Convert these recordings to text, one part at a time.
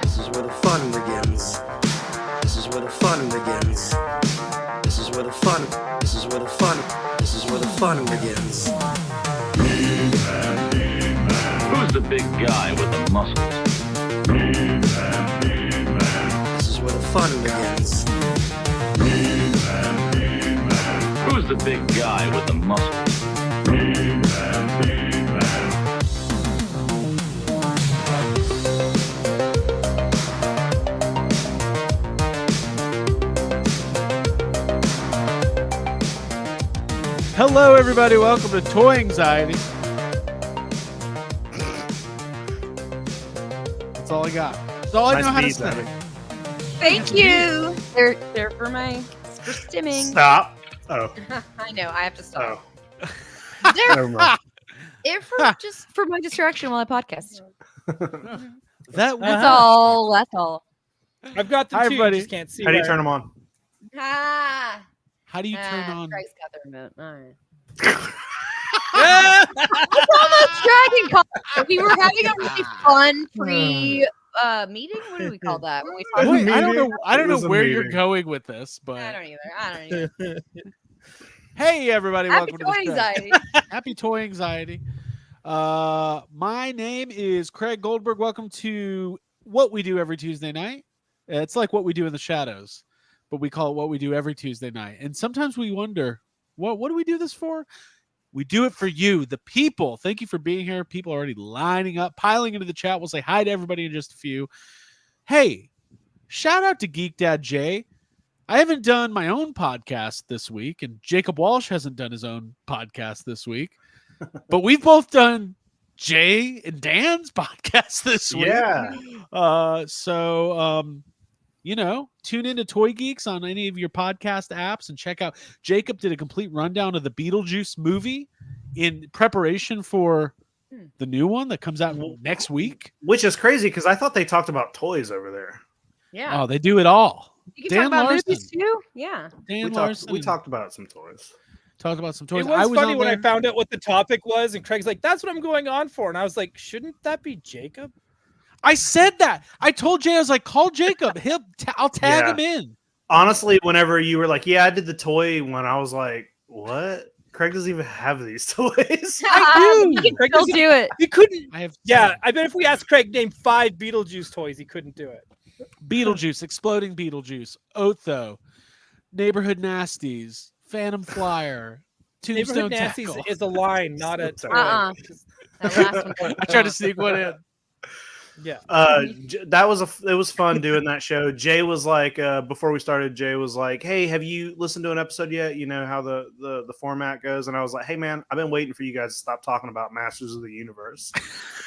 This is where the fun begins. This is where the fun begins. This is where the fun. This is where the fun. This is where the fun begins. Who's the big guy with the muscles? This is where the fun begins. Who's the big guy with the muscles? Hello, everybody. Welcome to Toy Anxiety. That's all I got. That's all I know how to say. Thank you. They're for stimming. Stop. Oh. I know. I have to stop. Oh. They're, Never mind. they're for just for my distraction while I podcast. That's That's all. That's all. I've got them Hi, too. everybody. You just can't see. How do you where- turn them on? Ah. How do you turn on? Craig's got the remote. All right. Ah! It's almost Dragon Con. We were having a really fun meeting. What do we call that? When we talk Wait, about- I don't It know was a where you're meeting. going with this, I but don't either. hey, everybody, Happy welcome toy to the show. anxiety. Happy Toy Anxiety. My name is Craig Goldberg. Welcome to what we do every Tuesday night. It's like what we do in the shadows, but we call it what we do every Tuesday night. And sometimes we wonder, what do we do this for? We do it for you, the people. Thank you for being here. People are already lining up, piling into the chat. We'll say hi to everybody in just a few. Hey, shout out to Geek Dad Jay. I haven't done my own podcast this week, and Jacob Walsh hasn't done his own podcast this week. But we've both done Jay and Dan's podcast this week. Yeah. You know, tune into Toy Geeks on any of your podcast apps and check out. Jacob did a complete rundown of the Beetlejuice movie in preparation for the new one that comes out next week. Which is crazy because I thought they talked about toys over there. Yeah. Oh, they do it all. You can Dan talk about Larson. movies too. Yeah. Dan We Larson talked about some toys. talked about some toys. It was funny on when I there. found out what the topic was, and Craig's like, "That's what I'm going on for," and I was like, "Shouldn't that be Jacob?" I said that. I told Jay, I was like, call Jacob. I'll tag Yeah. him in. Honestly, whenever you were like, "Yeah, I did the toy one," I was like, "What? Craig doesn't even have these toys." I do. You can Craig still doesn't- do it. He couldn't. I have Yeah, I bet if we asked Craig name 5 Beetlejuice toys, he couldn't do it. Beetlejuice, Exploding Beetlejuice, Otho, Neighborhood Nasties, Phantom Flyer, Tombstone Neighborhood Nasties Tackle. is a line, not a toy. That last one. I tried to sneak one in. Yeah. It was fun doing that show. Jay was like, before we started, Jay was like, "Hey, have you listened to an episode yet? You know how the format goes." And I was like, "Hey, man, I've been waiting for you guys to stop talking about Masters of the Universe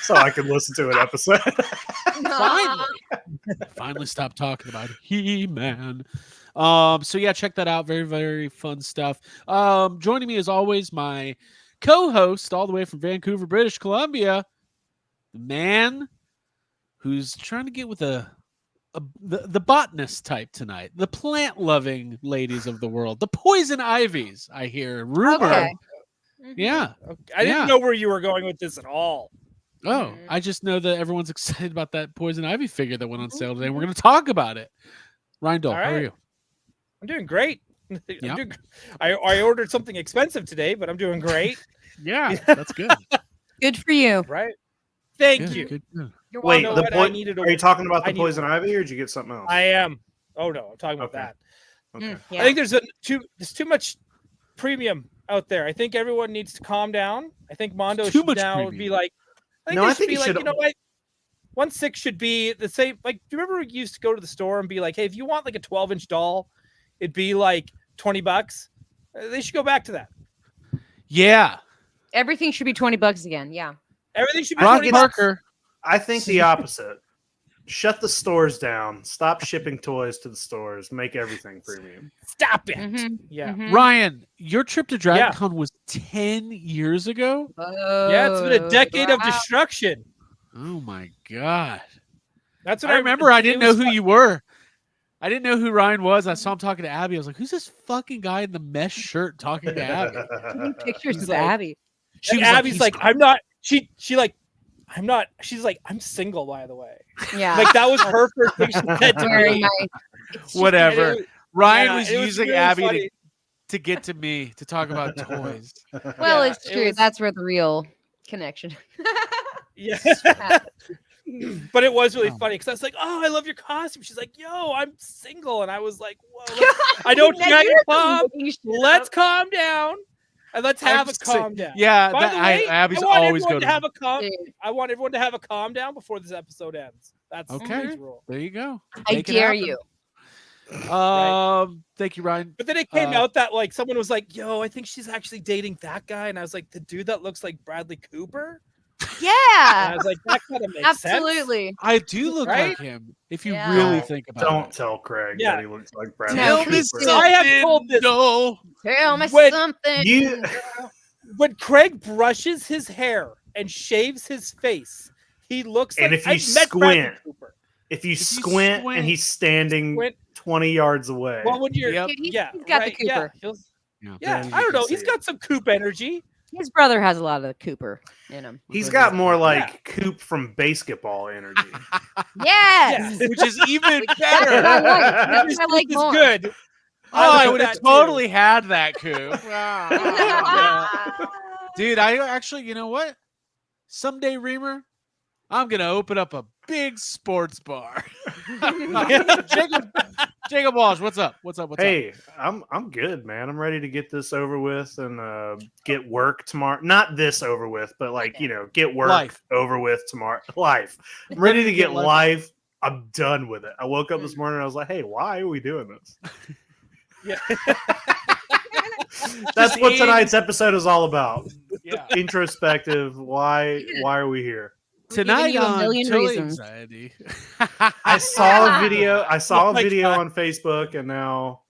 so I could listen to an episode." Finally stopped talking about He-Man. So yeah, check that out. Very, very fun stuff. Joining me as always, my co-host all the way from Vancouver, British Columbia, the man who's trying to get with the botanist type tonight, the plant-loving ladies of the world, the poison ivies. I hear rumor. Okay. Yeah. Okay. I didn't know where you were going with this at all. Oh, I just know that everyone's excited about that poison ivy figure that went on sale today. And we're going to talk about it. Rindle, All how are right. you? I'm doing great. Yeah. I ordered something expensive today, but I'm doing great. Yeah, that's good. Good for you. Right? Thank Good, you. good, good. You're Wait, know the what? I point? needed a- Are you talking about I the need- poison ivy, or did you get something else? I am. Oh no, I'm talking about Okay. that. Okay. Yeah. I think there's too much premium out there. I think everyone needs to calm down. I think Mondo Too should much now premium. be like. No, they I should think be it like, should- you know what? 1/6 should be the same. Like, do you remember we used to go to the store and be like, hey, if you want like a 12-inch doll, it'd be like $20. They should go back to that. Yeah. Everything should be $20 again. Yeah. Everything should be Rocky $20. Parker. I think the opposite. Shut the stores down. Stop shipping toys to the stores. Make everything premium. Stop it. Mhm. Yeah. Mhm. Ryan, your trip to Yeah. DragonCon was 10 years ago? Yeah, it's been a decade of wow. destruction. Oh my God. That's what I remember I didn't it know was who fun. you were. I didn't know who Ryan was. I saw him talking to Abby. I was like, who's this fucking guy in the mesh shirt talking to Abby? Pictures He's of like- Abby. She was Abby's "He's like, I'm not. She like, I'm not. She's like, I'm single, by the way. Yeah. Like that was her first thing she said to wearing me. my Whatever. And it was- Ryan yeah, was it was using really Abby funny. to get to me to talk about toys. well, Yeah, it's it true. was- That's where the real connection. Yeah. happens. But it was really Oh. funny because I was like, "Oh, I love your costume." She's like, "Yo, I'm single," and I was like, "Whoa, I know Now Dragon you're Con. making shit Let's up. calm down and let's have a I'm sick. calm down." Yeah, By the way, Abby's I want always everyone go to have a calm. Dude, I want everyone to have a calm down before this episode ends. That's Okay. the rule. There you go. I Make it dare happen. you. Thank you, Ryan. But then it came Uh, out that like someone was like, "Yo, I think she's actually dating that guy," and I was like, "The dude that looks like Bradley Cooper." And I Yeah. was like, "That kind of makes sense." Absolutely. I do look Right? like him if you Yeah. really Don't- think about Don't it. tell Craig Yeah. that he looks like Bradley Tell Cooper. me I have told this- No. Tell me When something. You When Craig brushes his hair and shaves his face, he looks And like if you I've met Bradley squint, Cooper. if you you squint squint- and he's standing Squint. 20 yards away. Well, when you're Yep. Dude, he's yeah, got right, the Cooper. Yeah, Yeah. yeah, Then I you don't can know. He's see got some Coop energy. His brother has a lot of Cooper in him. He's got more like Coop from basketball energy. Yes. Yeah. Which is even That's what I better. like. That's what I like This is more. good. Oh, I like would have that too. totally had that coup. Dude, I actually, you know what? Someday, Reamer, I'm gonna open up a big sports bar. Jacob Walsh, what's up? What's up? Hey, I'm good, man. I'm ready to get this over with and get work tomorrow. Not this over with, but like get work Life. over with tomorrow. Life. I'm ready to get life. life. I'm done with it. I woke up this morning and I was like, hey, why are we doing this? Yeah. That's what in- tonight's episode is all about. Yeah. Introspective. Why are we here? We're giving Tonight you a on million Toy reasons. Anxiety. I saw a video. I saw Oh a my video God. on Facebook, and now,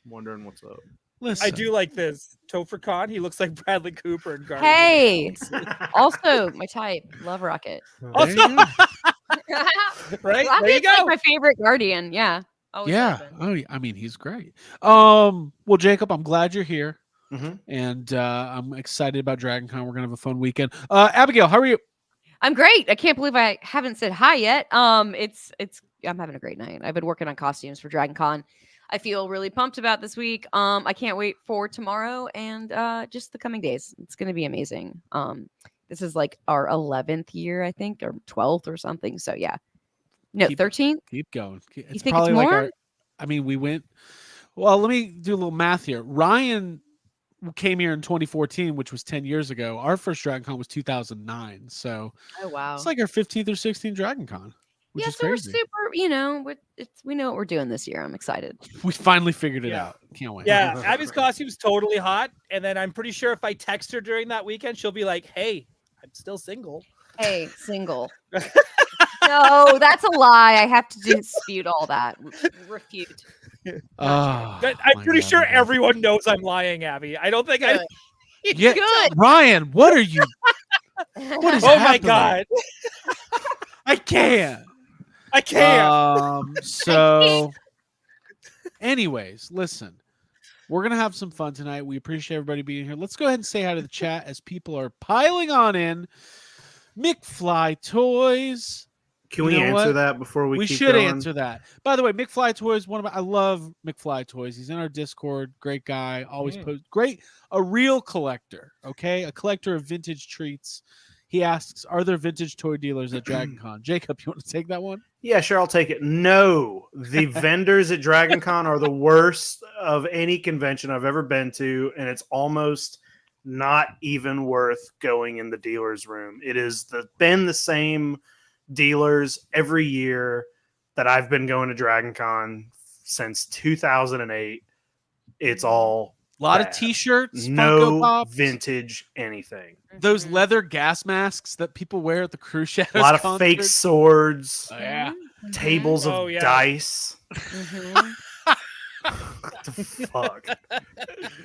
wondering what's up. Listen, I do like this. Topher Khan, he looks like Bradley Cooper in Guardians. Hey. Also, my type. Love Rocket. There you go. Right? Rocket's There you go. like my favorite Guardian. Yeah. Always Yeah. has been. Oh, I mean, he's great. Well, Jacob, I'm glad you're here, Mhm. and I'm excited about Dragon Con. We're gonna have a fun weekend. Abigail, how are you? I'm great. I can't believe I haven't said hi yet. It's I'm having a great night. I've been working on costumes for Dragon Con. I feel really pumped about this week. I can't wait for tomorrow and just the coming days. It's gonna be amazing. This is like our 11th year, I think, or 12th or something. So yeah. No, Keep- 13th. Keep going. It's think it's probably like more? I mean, we went. Well, let me do a little math here. Ryan came here in 2014, which was 10 years ago. Our first Dragon Con was 2009, so Oh wow. it's like our 15th or 16th Dragon Con, which yeah, is so we're crazy. super. We know what we're doing this year. I'm excited. We finally figured it Yeah. out. Can't wait. Yeah, Abby's costume's totally hot. And then I'm pretty sure if I text her during that weekend, she'll be like, "Hey, I'm still single." Hey, single. No, that's a lie. I have to dispute all that. Refute. Oh, But I'm my pretty God, sure my God. everyone knows I'm lying, Abby. I don't think I. Good. Yeah, Good. Ryan, what are you? What is Oh my happening? god, I can't. I can't. So, anyways, listen, we're gonna have some fun tonight. We appreciate everybody being here. Let's go ahead and say hi to the chat as people are piling on in. McFly Toys. Can You we know answer what? that before we keep should going? answer that. By the way, McFly Toys, I love McFly Toys. He's in our Discord. Great guy. Always post great. A real collector. Okay, a collector of vintage treats. He asks, "Are there vintage toy dealers at Dragon Con?" Jacob, you want to take that one? Yeah, sure, I'll take it. No, the vendors at Dragon Con are the worst of any convention I've ever been to, and it's almost not even worth going in the dealer's room. It is been the same dealers every year that I've been going to Dragon Con since 2008. It's all A lot of bad. T-shirts, Funko No Pops, vintage anything. those Mhm. leather gas masks that people wear at the Cruise Shadows. A lot of fake concerts. swords, Oh, yeah. Mhm. tables of Oh, yeah. dice. Mhm. What the fuck?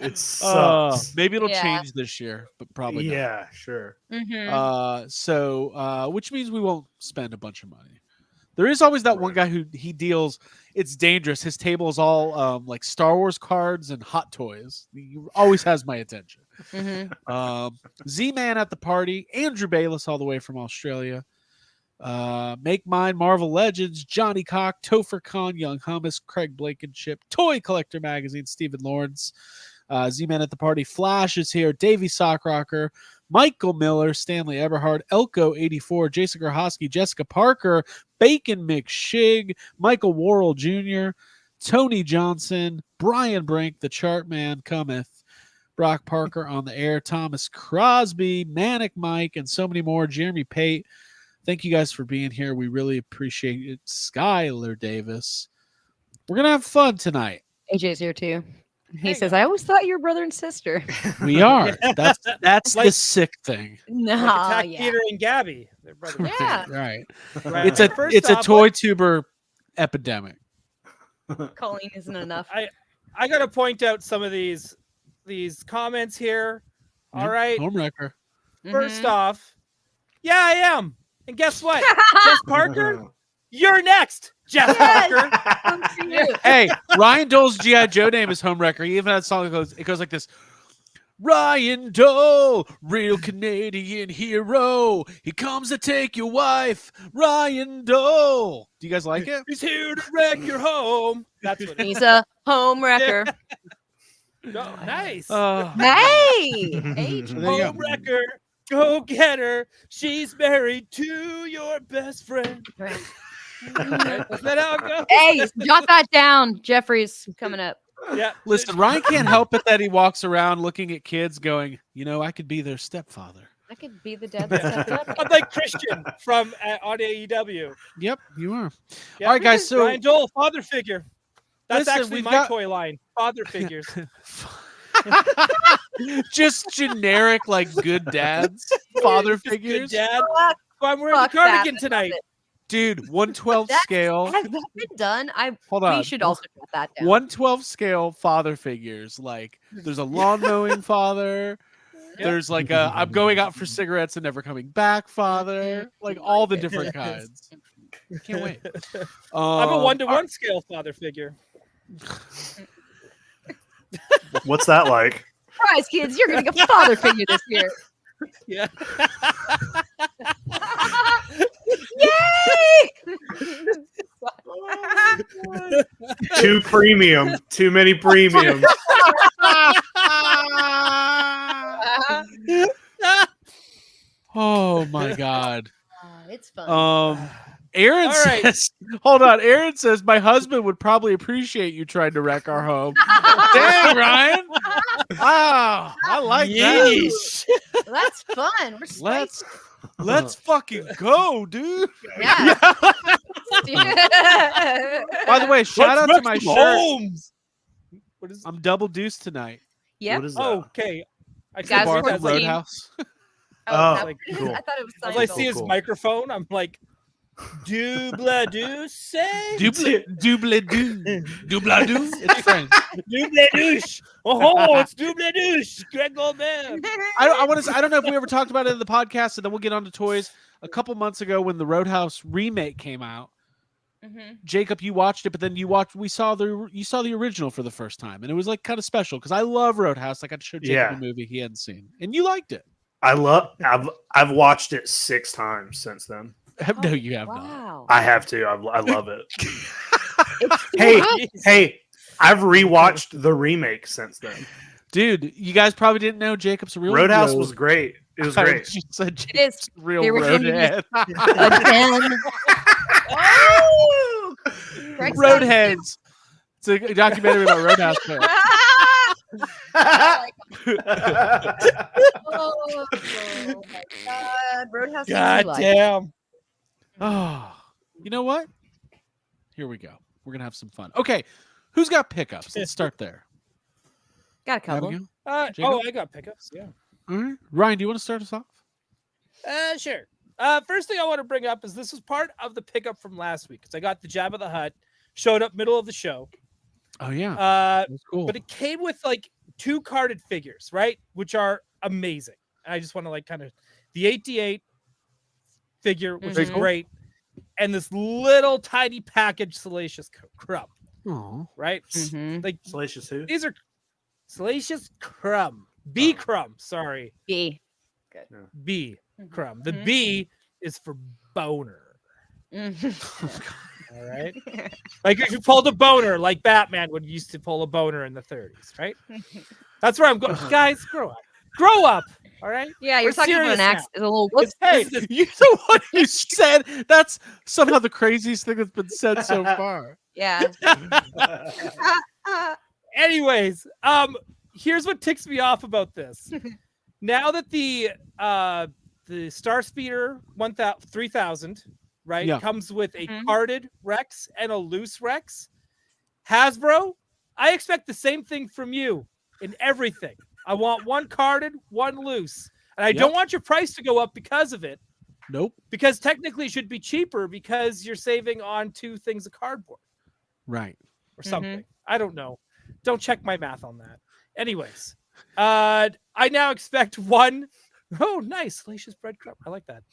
It sucks. Maybe it'll Yeah. change this year, but probably not. Yeah, sure. Mhm. So which means we won't spend a bunch of money. There is always that one guy who he deals. It's dangerous. His table is all like Star Wars cards and hot toys. He always has my attention. Z-Man at the party. Andrew Bayless all the way from Australia. Make Mine, Marvel Legends, Johnny Cock, Topher Khan, Young Hummus, Craig Blankenship, Toy Collector Magazine, Stephen Lawrence, Z-Man at the Party, Flash is here, Davey Sockrocker, Michael Miller, Stanley Eberhard, Elko84, Jason Grohosky, Jessica Parker, Bacon McShig, Michael Worrell Jr., Tony Johnson, Brian Brink, The Chart Man cometh, Brock Parker on the air, Thomas Crosby, Manic Mike, and so many more, Jeremy Pate. Thank you guys for being here. We really appreciate it. Skylar Davis. We're going to have fun tonight. AJ's here too. He says, I always thought you were brother and sister. We are. That's Like- the sick thing. No, Attack yeah. Peter and Gabby. They're brothers. Yeah. Right. Right. It's a First it's a off, toy tuber epidemic. Colleen isn't enough. I got to point out some of these comments here. All right. Homewrecker. First Mhm. off, yeah, I am. And guess what? Jeff Parker, you're next. Jeff Parker. Come to you. Hey, Ryan Dole's G.I. Joe name is Homewrecker. He even had a song that goes like this. Ryan Dole, real Canadian hero. He comes to take your wife. Ryan Dole. Do you guys like it? He's here to wreck your home. That's what it is. He's a home wrecker. Oh, nice. Hey! H. There you go. Home wrecker. Go get her. She's married to your best friend. Is that how it goes? Hey, jot that down. Jeffrey's coming up. Yeah. Listen, Ryan can't help it that he walks around looking at kids going, I could be their stepfather. I could be the dad that stepped up. I'm like Christian from on AEW. Yep, you are. Yeah. All right, guys. So Ryan Dole, father figure. That's Listen, actually we've my got- toy line. Father figures. just generic, like good dads, father Just good figures. dad. Fuck, So I'm wearing a fuck that. cardigan tonight. Dude, 112 That's- scale. Has that been done? Hold on. We should also jot that down. 112 scale father figures. Like there's a lawn mowing father. Yep. There's like a I'm going out for cigarettes and never coming back father. Like all the different kinds. Can't wait. I'm a 1-to-1 scale father figure. What's that like? Surprise, kids! You're getting a father figure this year. Yeah. Yay! Too premium. Too many premiums. Oh my god. It's fun. Aaron All right. says, hold on. Aaron says, my husband would probably appreciate you trying to wreck our home. Damn, Ryan. Wow. I like that. Yeesh. That's fun. We're Let's fucking go, dude. yeah. By the way, shout out to my shirt. Homes. What is? I'm double deuced tonight. Yep. What is that? Okay. I Guys, see Bar we're from both seeing- Roadhouse. Oh, like, cool. I thought it was As I see Seinfeld. his Cool. microphone, I'm like, double do say, Double doo. It's French. double douche. Oh, it's double douche. Greg Goldman. I don't know if we ever talked about it in the podcast, and then we'll get on to toys. A couple months ago, when the Roadhouse remake came out, Mhm. Jacob, you watched it, but then you saw the original for the first time, and it was like kind of special because I love Roadhouse. I got to show Jacob Yeah. a movie he hadn't seen, and you liked it. I've watched it 6 times since then. No, you have not. Wow. I have to. I love it. It's Hey, wow. hey, I've rewatched the remake since then. Dude, you guys probably didn't know Jacob's real Roadhouse road- was great. It was I great. just said It is. Jacob's real Here we go. roadhead. Again. Oh! Greg's got it. Roadheads. It's a documentary about Roadhouse fans. Oh my God. Roadhouse. God Life. damn. Oh, you know what? Here we go. We're gonna have some fun. Okay, who's got pickups? Let's start there. Got a couple. Abigail? Oh, I got pickups. Yeah. All right, Ryan, do you want to start us off? Sure. First thing I want to bring up is this was part of the pickup from last week because I got the Jabba the Hutt, showed up middle of the show. Oh yeah, That's cool. But it came with like 2 carded figures, right? Which are amazing. And I just want to like kind of the 8D8 figure, which is Mhm. great. and this little tiny package Salacious Crumb, Oh, right? Mhm. Like Salacious who? these are Salacious Crumb, B Oh. Crumb. Sorry, B. B Crumb. The Mhm. B is for boner. Mhm. All right. Like if you pulled a boner, like Batman would used to pull a boner in the 30s, right? That's where I'm going. Guys, grow up. Grow up. All right. Yeah, you're We're talking about an serious now. accent. A little. What's Hey, this is you're the one who said that's somehow the craziest thing that's been said so far. yeah. anyways, here's what ticks me off about this. Now that the Star Speeder 3000, right, Yeah. comes with a Mhm. carded Rex and a loose Rex, Hasbro, I expect the same thing from you in everything. I want one carded, one loose. And I Yep. don't want your price to go up because of it, Nope. because technically it should be cheaper because you're saving on 2 things of cardboard Right. or something. I don't know. Don't check my math on that. Anyways, I now expect one. Oh, nice. Salacious breadcrumb. I like that.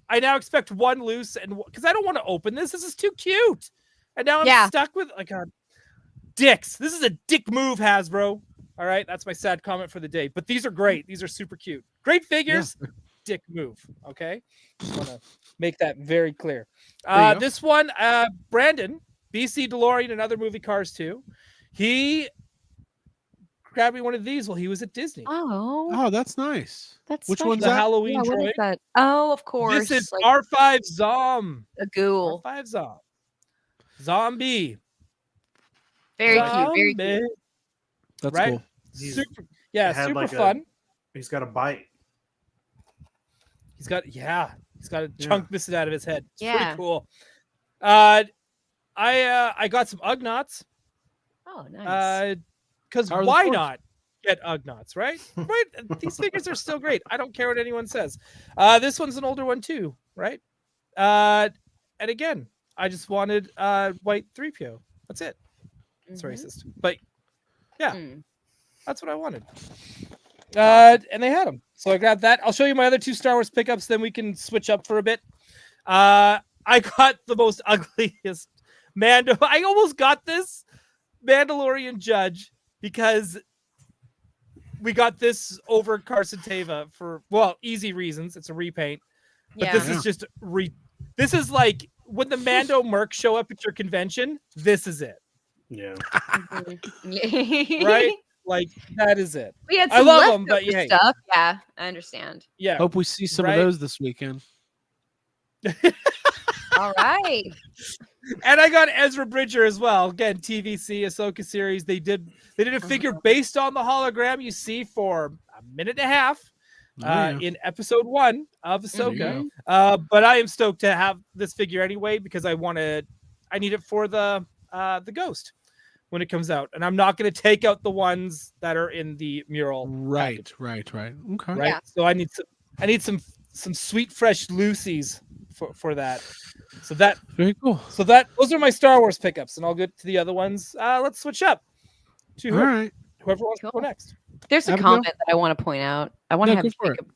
I now expect one loose, and because I don't want to open this. This is too cute. And now I'm Yeah. stuck with like dicks. This is a dick move, Hasbro. All right, that's my sad comment for the day. But these are great. These are super cute. Great figures. Dick move. Okay, just want to make that very clear. There you go. This one, Brandon, BC DeLorean and other movie cars too. He grabbed me one of these while he was at Disney. Oh, Oh, that's nice. that's Which special. one's The that? Halloween Yeah, what is droid. that? Oh, of course. This is like R5 Zom. a ghoul. R5 Zom. Zombie. Very cute. Very Zombie. cute. That's Right? cool. Super, yeah, It had super like fun. He's got a bite. He's got a chunk missing out of his head. It's Yeah. pretty cool. I got some Ugnaughts. Oh, nice. Because Power of the why Force. not get Ugnaughts, right? Right? These figures are still great. I don't care what anyone says. This one's an older one too, right? And again, I just wanted white 3PO. That's it. It's Mhm. racist, but yeah, Mm. that's what I wanted. And they had them, so I grabbed that. I'll show you my other 2 Star Wars pickups, then we can switch up for a bit. I got the most ugliest Mando. I almost got this Mandalorian Judge because we got this over Carson Teva for easy reasons. It's a repaint, but Yeah. this is just This is like when the Mando Mercs show up at your convention. This is it, Yeah. Mhm. right? Like that is it. We had I some love 'em, but leftover hey. stuff. Yeah, I understand. Yeah. Hope we see some Right? of those this weekend. All right. And I got Ezra Bridger as well. Again, TVC Ahsoka series. They did a figure based on the hologram you see for a minute and a half Oh, yeah. in episode 1 of There you Ahsoka. go. But I am stoked to have this figure anyway because I need it for the Ghost when it comes out, and I'm not going to take out the ones that are in the mural. Right. package, Okay. right. Yeah. So I need some sweet fresh Lucy's for that. So that Very cool. those are my Star Wars pickups, and I'll get to the other ones. Let's switch up to All right. whoever wants to go Cool. next. There's a Abigail? comment that I want to point out. I want to No, have go for it. Jacob.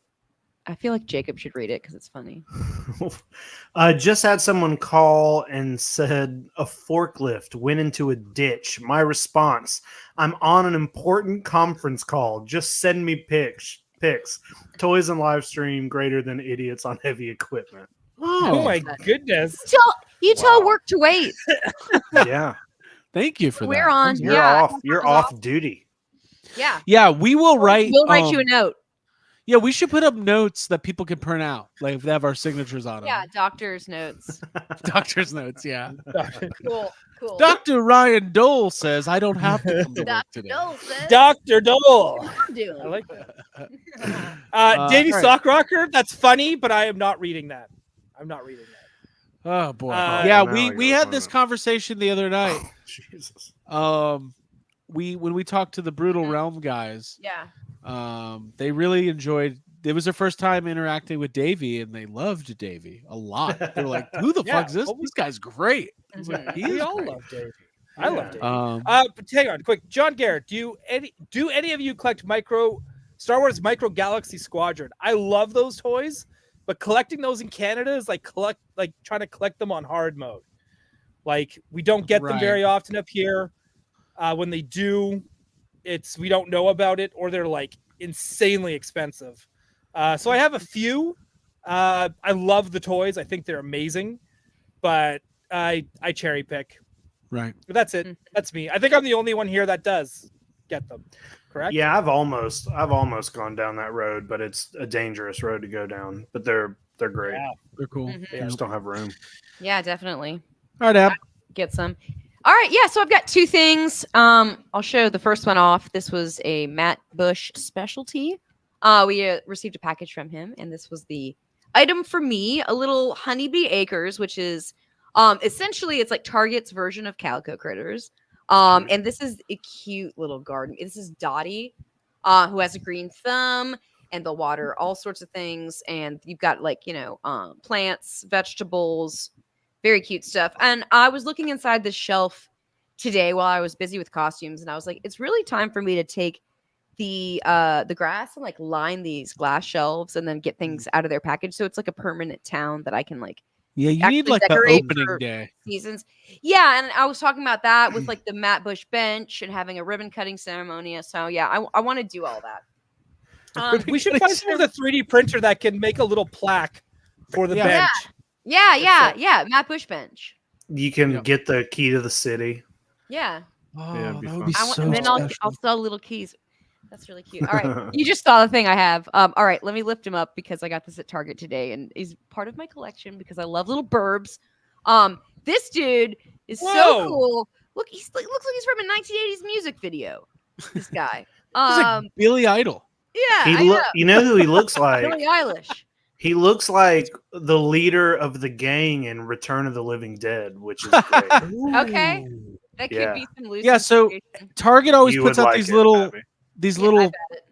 I feel like Jacob should read it because it's funny. Just had someone call and said a forklift went into a ditch. My response: I'm on an important conference call. Just send me pics. Toys and live stream greater than idiots on heavy equipment. Oh, Oh, my goodness! You tell Wow. work to wait. Yeah, thank you for We're that. on. you're Yeah, off. You're that was off duty. Yeah. Yeah, we will write. We'll write you a note. Yeah, we should put up notes that people can print out, like if they have our signatures on them. Yeah, doctor's notes. Doctor's notes. Yeah. Cool. Cool. Dr. Ryan Dole says I don't have to come to work Dr. today. Dole says, Dr. Dole. I'm doing. I like that. all Davey right. Sockrocker. That's funny, but I am not reading that. I'm not reading that. Oh boy. Yeah, yeah, now I we gotta had find this it. conversation the other night. Jesus. When we talked to the Brutal Mhm. Realm guys, Yeah. they really enjoyed. It was their first time interacting with Davey, and they loved Davey a lot. They were like, "Who the Yeah, fuck's this? what was- This guy's great." I was like, Mhm. "He We is all great." love Davey. I love Davey. But hang on, quick. John Garrett, do any of you collect Star Wars Micro Galaxy Squadron? I love those toys but collecting those in Canada is like trying to collect them on hard mode. Like we don't get them Right. very often up here. When they do, we don't know about it, or they're like insanely expensive. So I have a few. I love the toys. I think they're amazing, but I cherry pick. Right. But that's it. That's me. I think I'm the only one here that does get them. Correct? Yeah, I've almost gone down that road, but it's a dangerous road to go down. But they're great. Yeah. They're cool. Mhm. They just don't have room. Yeah, definitely. All right, Ab. Get some. All right, yeah. So I've got two things. I'll show the first one off. This was a Matt Bush specialty. We received a package from him, and this was the item for me: a little honeybee acres, which is essentially it's like Target's version of Calico Critters. And this is a cute little garden. This is Dottie, who has a green thumb, and they'll water all sorts of things. And you've got like plants, vegetables. Very cute stuff. And I was looking inside this shelf today while I was busy with costumes, and I was like, it's really time for me to take the grass and like line these glass shelves and then get things out of their package. So it's like a permanent town that I can like Yeah, you need actually like the decorate opening for day. seasons. Yeah, and I was talking about that with like the Matt Bush bench and having a ribbon cutting ceremony. So yeah, I want to do all that. We should find someone with a 3D printer that can make a little plaque for the Yeah. bench. Yeah. Matt Bush bench. You can Yep. get the key to the city. Yeah. Oh, Yeah, it'd be that would fun. be I want, so and then special. I'll sell little keys. That's really cute. All right. You just saw the thing I have. All right. Let me lift him up because I got this at Target today and he's part of my collection because I love little burbs. This dude is so Whoa. cool. Look, looks like he's from a 1980s music video. This guy. He's like Billy Idol. Yeah. You know who he looks like? Billie Eilish. He looks like the leader of the gang in Return of the Living Dead, which is great. Okay. That could Yeah. be some loose. Yeah, so inspiration. Target always You puts would out like these it, little Abby. these Yeah, little I've had it.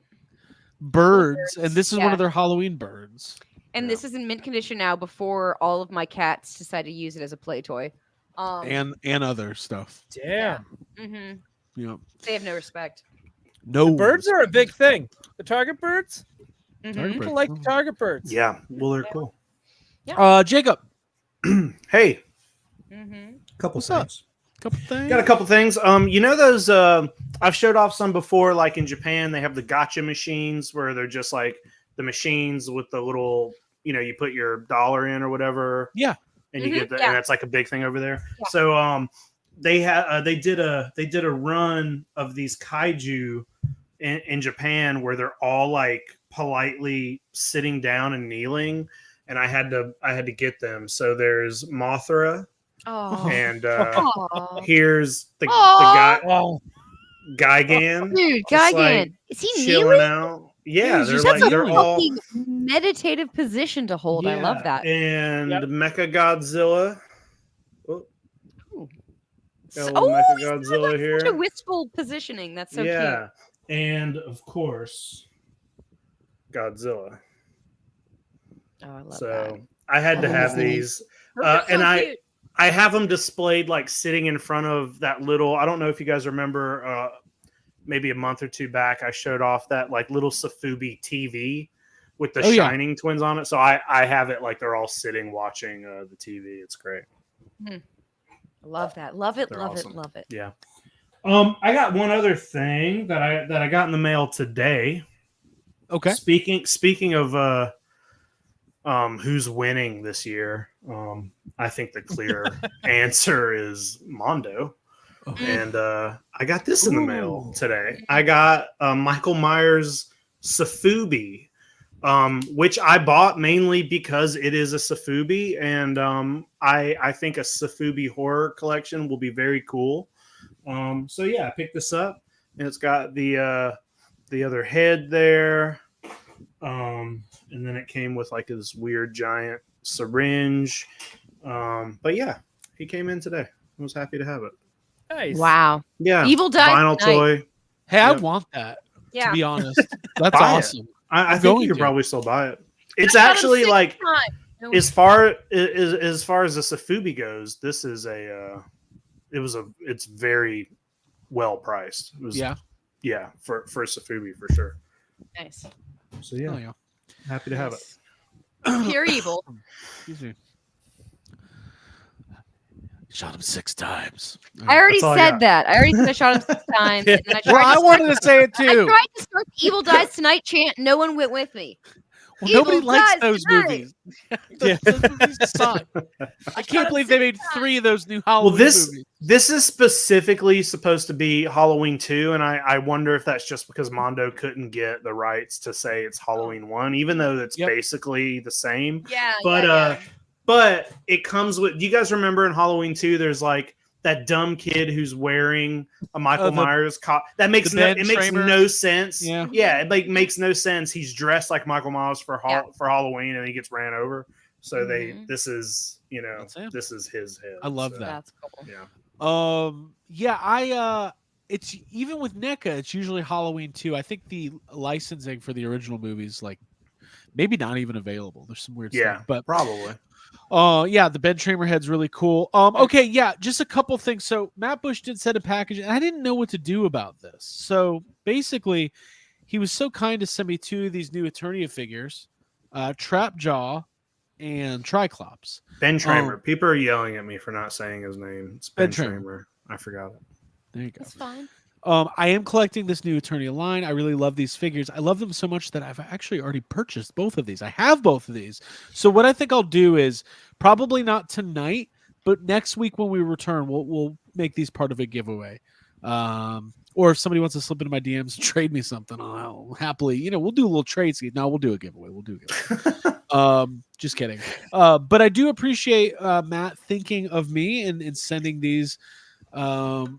birds, and birds, this is one yeah. of their Halloween birds. And Yeah. this is in mint condition now before all of my cats decide to use it as a play toy. And other stuff. Damn. Mhm. You know, They have no respect. no Birds are a big thing. The target birds? Mhm. Target People birds. like the target birds. Yeah, well, they're cool. Jacob, Hey, Mhm. couple What's up? things. couple things. Got a couple things. You know those? I've showed off some before. Like in Japan, they have the gotcha machines where they're just like the machines with the little, you put your dollar in or whatever. Yeah. And you Mhm, get the, yeah. and that's like a big thing over there. Yeah. So they did a run of these kaiju in Japan where they're all like politely sitting down and kneeling, and I had to get them. So there's Mothra, Oh. and Aw. here's the Aw. guy Oh, Gigan Dude, just, Gigan. like, Is he chilling kneeling? out. Yeah, he's they're just like That's a they're all fucking meditative position to hold. I love that. And Yep. Mecha Godzilla. Oh, got a little Oh, Mecha he's got, Godzilla like, here. such a wistful positioning. That's so yeah, and of course Godzilla. cute. Oh, I love So that. I had to Oh, have that's these, Those are and so cute. I have them displayed like sitting in front of that little. I don't know if you guys remember. Maybe a month or two back, I showed off that like little Safubi TV with the Oh, yeah. Shining twins on it. So I have it like they're all sitting watching the TV. It's great. I love that. Love it. They're Love awesome. it. Love it. Yeah. I got one other thing that I got in the mail today. Okay. Speaking of who's winning this year, I think the clear answer is Mondo. Oh. And I got this in the mail Ooh. today. I got Michael Myers Safubi, which I bought mainly because it is a Safubi, and I think a Safubi horror collection will be very cool. So yeah, I picked this up, and it's got the other head there, and then it came with like this weird giant syringe. But yeah, he came in today. I was happy to have it. nice. Wow. Yeah, Evil died vinyl tonight. toy. Hey, I Yep. want that. Yeah. To be honest, that's Buy it. awesome. I I'm think going you could to. probably still buy it. It's I got him actually 6 like times. as far as the Safubi goes, this is it's very well priced. It was, Yeah. for Safubi for sure. Nice. So Oh, yeah, yeah. happy to have it. Nice. Pure evil. Excuse me. Shot him 6 times. I already That's all I said got. that. I already said I shot him 6 times. And then I Well, tried I to wanted to say it I too. tried to start the Evil Dies Tonight chant. No one went with me. Well, nobody Evil likes Dies those Tonight. movies. Those movies suck. I can't believe they made 3 of those new Halloween movies. This is specifically supposed to be Halloween 2, and I wonder if that's just because Mondo couldn't get the rights to say it's Halloween 1, even though it's Yep. basically the same. Yeah, But but it comes with. Do you guys remember in Halloween 2? There's like that dumb kid who's wearing a Michael Myers that makes Ben it makes Tramer. no sense. Yeah. It makes no sense. He's dressed like Michael Myers for Halloween, and he gets ran over. So this is That's him. this is his head. I love so, that. That's cool. Yeah. It's even with NECA, it's usually Halloween too. I think the licensing for the original movies, like maybe not even available. There's some weird stuff, but probably. the Ben Tramer head's really cool. Okay, yeah, just a couple things. So Matt Bush did send a package, and I didn't know what to do about this. So basically, he was so kind to send me 2 of these new Eternia figures, Trap Jaw and Triclops. Ben Tramer. People are yelling at me for not saying his name. It's Ben Tramer. Tramer. I forgot it. There you go. It's fine. I am collecting this new Eternia line. I really love these figures. I love them so much that I've actually already purchased both of these. I have both of these. So what I think I'll do is probably not tonight, but next week when we return, we'll make these part of a giveaway. Or if somebody wants to slip into my DMs and trade me something, I'll happily, we'll do a little trade scheme. No, we'll do a giveaway. Just kidding. But I do appreciate Matt thinking of me and sending these over.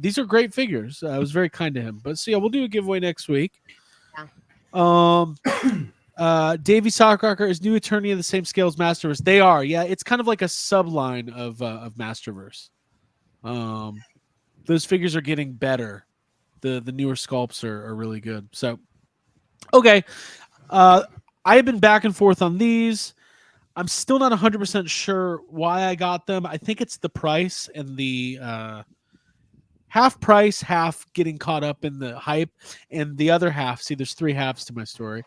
These are great figures. I was very kind to him. But so yeah, we'll do a giveaway next week. Yeah. Davey Sockrocker is new Eternia the same scale as Masterverse. They are, yeah. It's kind of like a subline of Masterverse. Those figures are getting better. The newer sculpts are really good. So okay. I have been back and forth on these. I'm still not 100% sure why I got them. I think it's the price and the half price, half getting caught up in the hype, and the other half. See, there's 3 halves to my story.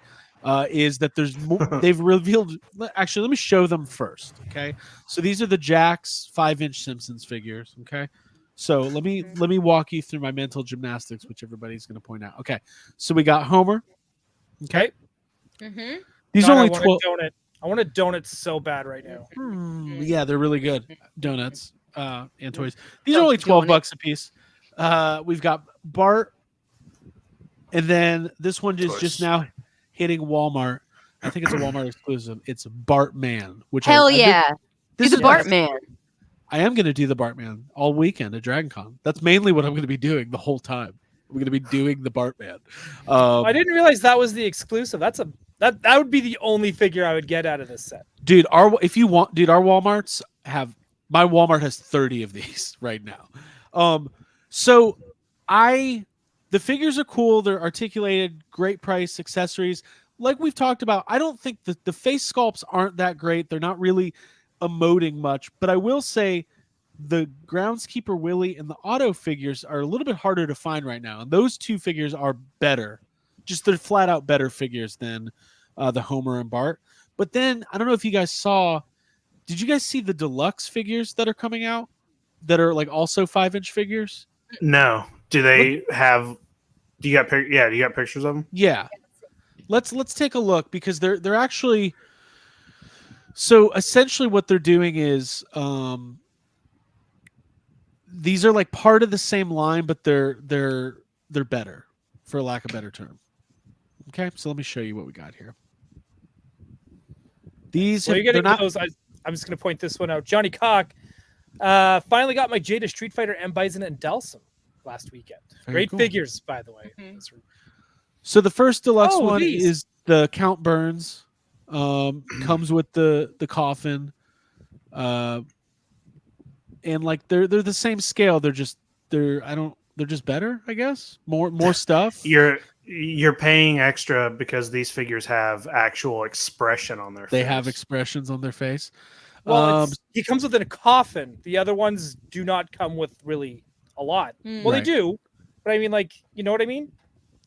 Is that there's they've revealed. Actually, let me show them first. Okay, so these are the Jax 5-inch Simpsons figures. Okay, so let me walk you through my mental gymnastics, which everybody's going to point out. Okay, so we got Homer. Okay, these are only 12. I want a donut so bad right now. Yeah, they're really good donuts and toys. These are only $12 a piece. We've got Bart, and then this one is just now hitting Walmart. I think it's a Walmart exclusive. It's Bartman, which Hell yeah. This Do is the Bartman. I am going to do the Bartman all weekend at DragonCon. That's mainly what I'm going to be doing the whole time. We're going to be doing the Bartman. I didn't realize that was the exclusive. That would be the only figure I would get out of this set. Dude, our Walmarts have, my Walmart has 30 of these right now. So the figures are cool. They're articulated, great price, accessories. Like we've talked about, I don't think the face sculpts aren't that great. They're not really emoting much, but I will say the Groundskeeper Willie and the Auto figures are a little bit harder to find right now. And those 2 figures are better. Just they're flat out better figures than the Homer and Bart. But then I don't know if you guys saw, did you guys see the deluxe figures that are coming out that are like also 5-inch figures? No. Do they have? Do you got? Yeah. Do you got pictures of them? Yeah. Let's take a look because they're actually. So essentially, what they're doing is these are like part of the same line, but they're better, for lack of a better term. Okay, so let me show you what we got here. These Well, have, you're getting they're not. those. I'm just going to point this one out. Johnny Cock finally got my Jada Street Fighter M Bison and Delsum last weekend. Very Great cool. figures, by the way. So the first deluxe one these. is the Count Burns. Comes with the coffin. And like they're the same scale. They're just better, I guess. More stuff. You're paying extra because these figures have actual expression on their face. They have expressions on their face. Well, he comes with a coffin. The other ones do not come with really a lot. Well, Right. they do, but I mean, like, you know what I mean?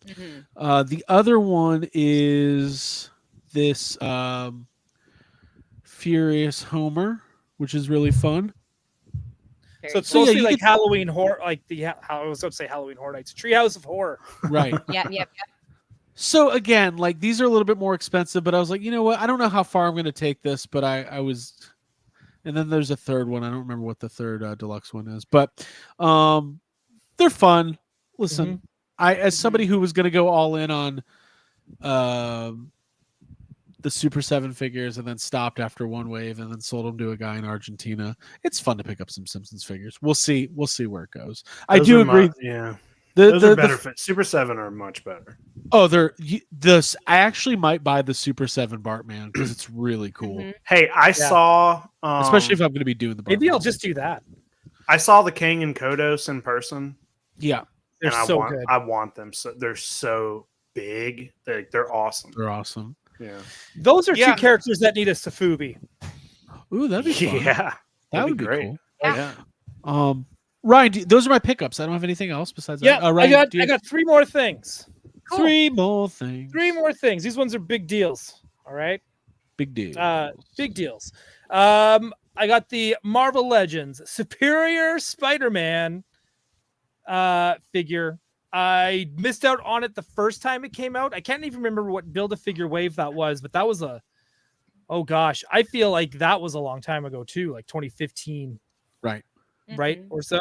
The other one is this Furious Homer, which is really fun. So it's So, yeah, mostly you like could- Halloween horror, like I was going to say Halloween Horror Nights, Treehouse of Horror. Right. Yeah. So again, like these are a little bit more expensive, but I was like, you know what? I don't know how far I'm going to take this, but I was. And then there's a third one. I don't remember what the third deluxe one is, but they're fun. Listen, as somebody who was going to go all in on the Super 7 figures and then stopped after one wave and then sold them to a guy in Argentina, it's fun to pick up some Simpsons figures. We'll see where it goes. I Those do are agree. Yeah. The, Those the, are the- better. Super 7 are much better. oh, they're this. I actually might buy the Super 7 Bartman because it's really cool, Mhm. Hey, I saw especially if I'm going to be doing the. Maybe Bartman. I'll just do that. I saw the King and Kodos in person. Yeah, They're and so good. I want them. So they're so big. They're awesome. they're awesome. Yeah. Those are Yeah. two characters that need a Safubi. Ooh, that'd be fun. Yeah. that that'd would be be great. cool. Yeah. Ryan, those are my pickups. I don't have anything else besides Yeah, that. Ryan, I do you got three more things. Cool. three more things. Three more things. These ones are big deals. All right. Big deal. Big deals. I got the Marvel Legends Superior Spider-Man figure. I missed out on it the first time it came out. I can't even remember what Build-A-Figure wave that was, but that was oh gosh, I feel like that was a long time ago too, like 2015. Right. Right Mhm. or so.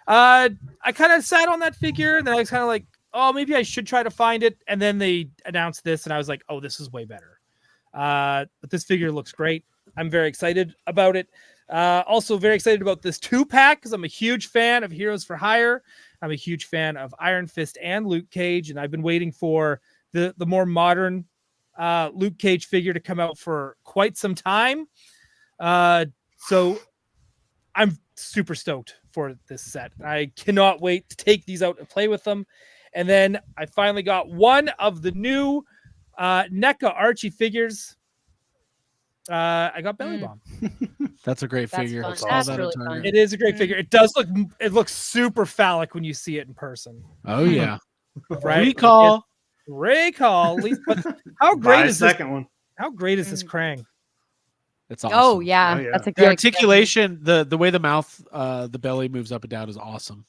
I kind of sat on that figure, and then I was kind of like, oh, maybe I should try to find it. And then they announced this, and I was like, oh, this is way better. But this figure looks great. I'm very excited about it. Also very excited about this 2-pack because I'm a huge fan of Heroes for Hire. I'm a huge fan of Iron Fist and Luke Cage, and I've been waiting for the more modern Luke Cage figure to come out for quite some time. So I'm super stoked for this set. I cannot wait to take these out and play with them. And then I finally got one of the new NECA Archie figures. I got Belly Bomb. That's a great That's figure. fun. Saw That's that at really Target. fun. It is a great figure. It does look. It looks super phallic when you see it in person. Oh yeah. Right? Recall. Recall. At least, but how Buy great a is this? second one. How great is this Krang? It's awesome. Oh yeah, Oh, yeah. that's a The good articulation, the way the mouth, the belly moves up and down is awesome.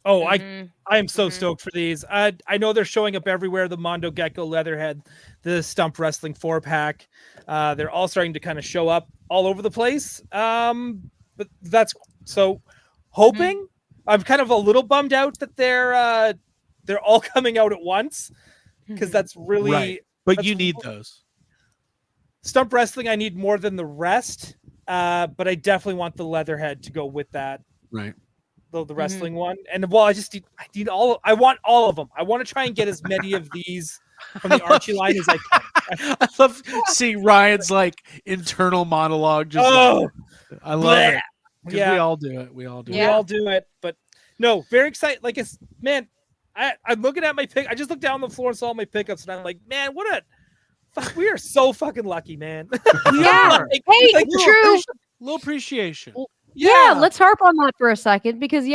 Oh, Mhm. I am so Mhm. stoked for these. I know they're showing up everywhere. The Mondo Gecko Leatherhead, the Stump Wrestling 4-pack. They're all starting to kind of show up all over the place. But that's so hoping. I'm kind of a little bummed out that they're all coming out at once because that's really Right. But that's you need real- those. Stump Wrestling. I need more than the rest. But I definitely want the Leatherhead to go with that. Right. The wrestling one, and well, I need all. I want all of them. I want to try and get as many of these from the Archie line as I can. I love seeing Ryan's like internal monologue. Just Oh, I love bleh. it. 'Cause Yeah. we all do it. We all do we it. Yeah. all do it, but no, very excited. Like it's man, I'm looking at my pick. I just looked down the floor and saw my pickups, and I'm like, man, we are so fucking lucky, man. We Yeah. are. Hey, like, true. Little appreciation. Yeah, let's harp on that for a second because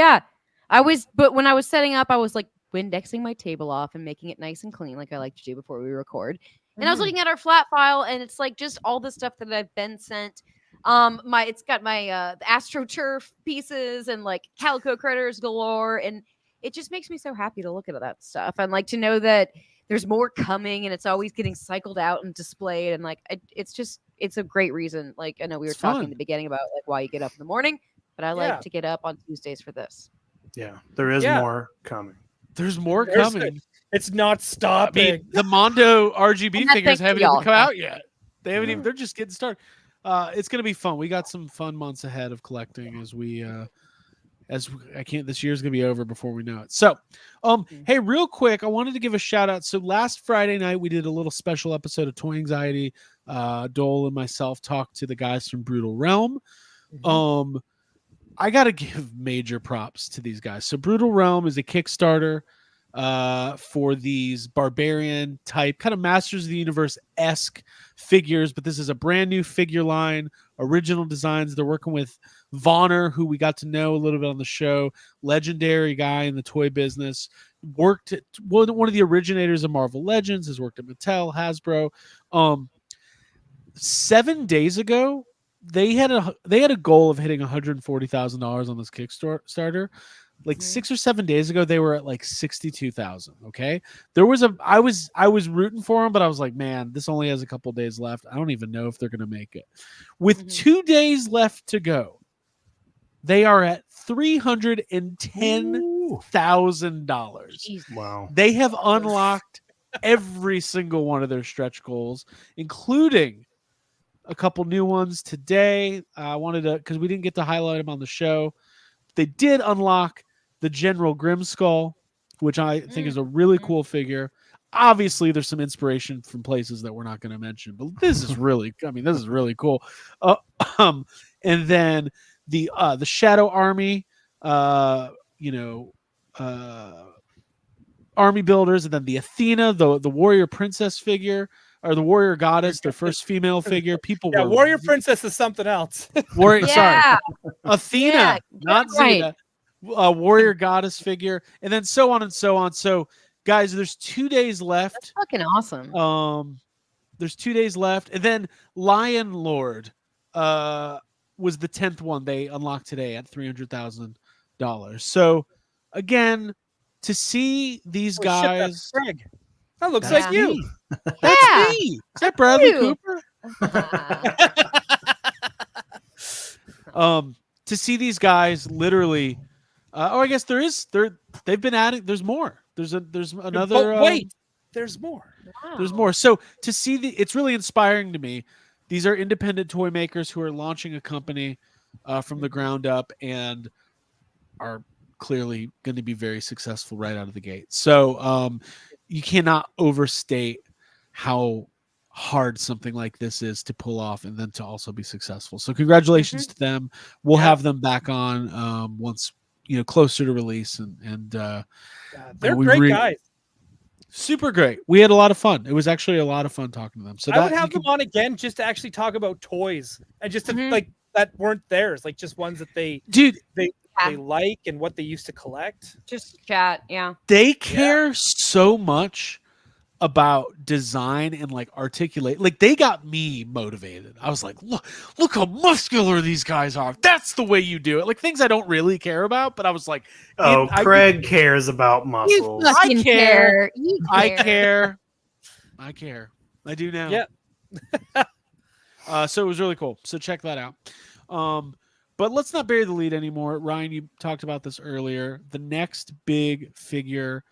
but when I was setting up, I was like Windexing my table off and making it nice and clean, like I like to do before we record. And I was looking at our flat file, and it's like just all the stuff that I've been sent. It's got my the AstroTurf pieces and like Calico Critters galore, and it just makes me so happy to look at that stuff and like to know that there's more coming, and it's always getting cycled out and displayed, and like it's a great reason. Like I know we were It's talking fun. in the beginning about like why you get up in the morning, but I like Yeah. to get up on Tuesdays for this. Yeah, there is Yeah. more coming. There's more There's coming. It's not I stopping. mean, the Mondo RGB And that's figures thanks to haven't y'all. even come out yet. They haven't Yeah. even. They're just getting started. It's gonna be fun. We got some fun months ahead of collecting this year's gonna be over before we know it. So, hey, real quick, I wanted to give a shout out. So last Friday night we did a little special episode of Toy Anxiety. Dole and myself talked to the guys from Brutal Realm. I gotta give major props to these guys. So Brutal Realm is a Kickstarter for these barbarian type kind of Masters of the Universe-esque figures, but this is a brand new figure line, original designs. They're working with Vonner, who we got to know a little bit on the show, legendary guy in the toy business, worked at one of the originators of Marvel Legends, has worked at Mattel, Hasbro. 7 days ago, they had a goal of hitting $140,000 on this Kickstarter. Like Mhm. 6 or 7 days ago, they were at like 62,000. Okay, I was rooting for them, but I was like, man, this only has a couple days left. I don't even know if they're gonna make it. With Mhm. 2 days left to go, they are at $310,000. Jesus. Wow. They have unlocked every single one of their stretch goals, including a couple new ones today. I wanted to, because we didn't get to highlight them on the show. They did unlock the General Grimskull, which I think is a really cool figure. Obviously, there's some inspiration from places that we're not going to mention, but this is really cool. And then the Shadow Army, you know, army builders, and then the Athena, the warrior princess figure, or the warrior goddess, their first female figure. People Yeah, were Warrior Princess is something else. warrior. Sorry, Yeah. Athena, Yeah, not right. Xena, a warrior goddess figure, and then so on and so on. So, guys, there's 2 days left. That's fucking awesome. There's 2 days left, and then Lion Lord was the 10th one they unlocked today at $300,000. So, again, to see these Oh, shit, guys, that's Greg. That looks that's like you. me. That's Yeah. me. Is that Bradley you. Cooper? Uh, To see these guys literally, I guess they've been adding. There's more. There's another. But wait, there's more. There's wow. more. So to see it's really inspiring to me. These are independent toy makers who are launching a company from the ground up and are clearly going to be very successful right out of the gate. So you cannot overstate how hard something like this is to pull off and then to also be successful. So congratulations to them. We'll Yeah. have them back on once closer to release and They're we great guys. super great. We had a lot of fun. It was actually a lot of fun talking to them. So I would that have them on again just to actually talk about toys and just to, Mhm. like that weren't theirs, like just ones that they dude, like and what they used to collect. Just chat. Yeah. they care so much about design and like articulate. Like they got me motivated. I was like, look how muscular these guys are. That's the way you do it. Like things I don't really care about, but I was like, Oh, Craig cares about You muscles. fucking care. care. You I care. care. I do now. Yeah. So it was really cool. So check that out. But let's not bury the lead anymore. Ryan, you talked about this earlier. The next big figure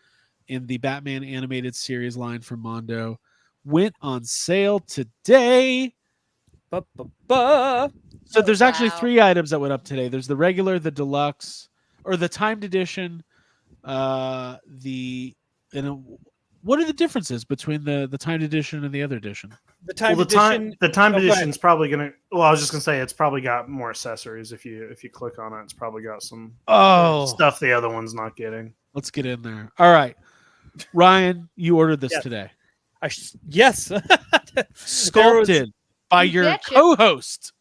in the Batman animated series line from Mondo went on sale today. So there's actually Wow. 3 items that went up today. There's the regular, the deluxe, or the timed edition. What are the differences between the timed edition and the other edition? The time Well, edition. the time Oh, go ahead. edition's probably gonna. Well, I was just gonna say it's probably got more accessories. If you click on it, it's probably got some stuff the other one's not getting. Let's get in there. All right, Ryan, you ordered this Yes. today. Yes. Sculpted by You your betcha. co-host,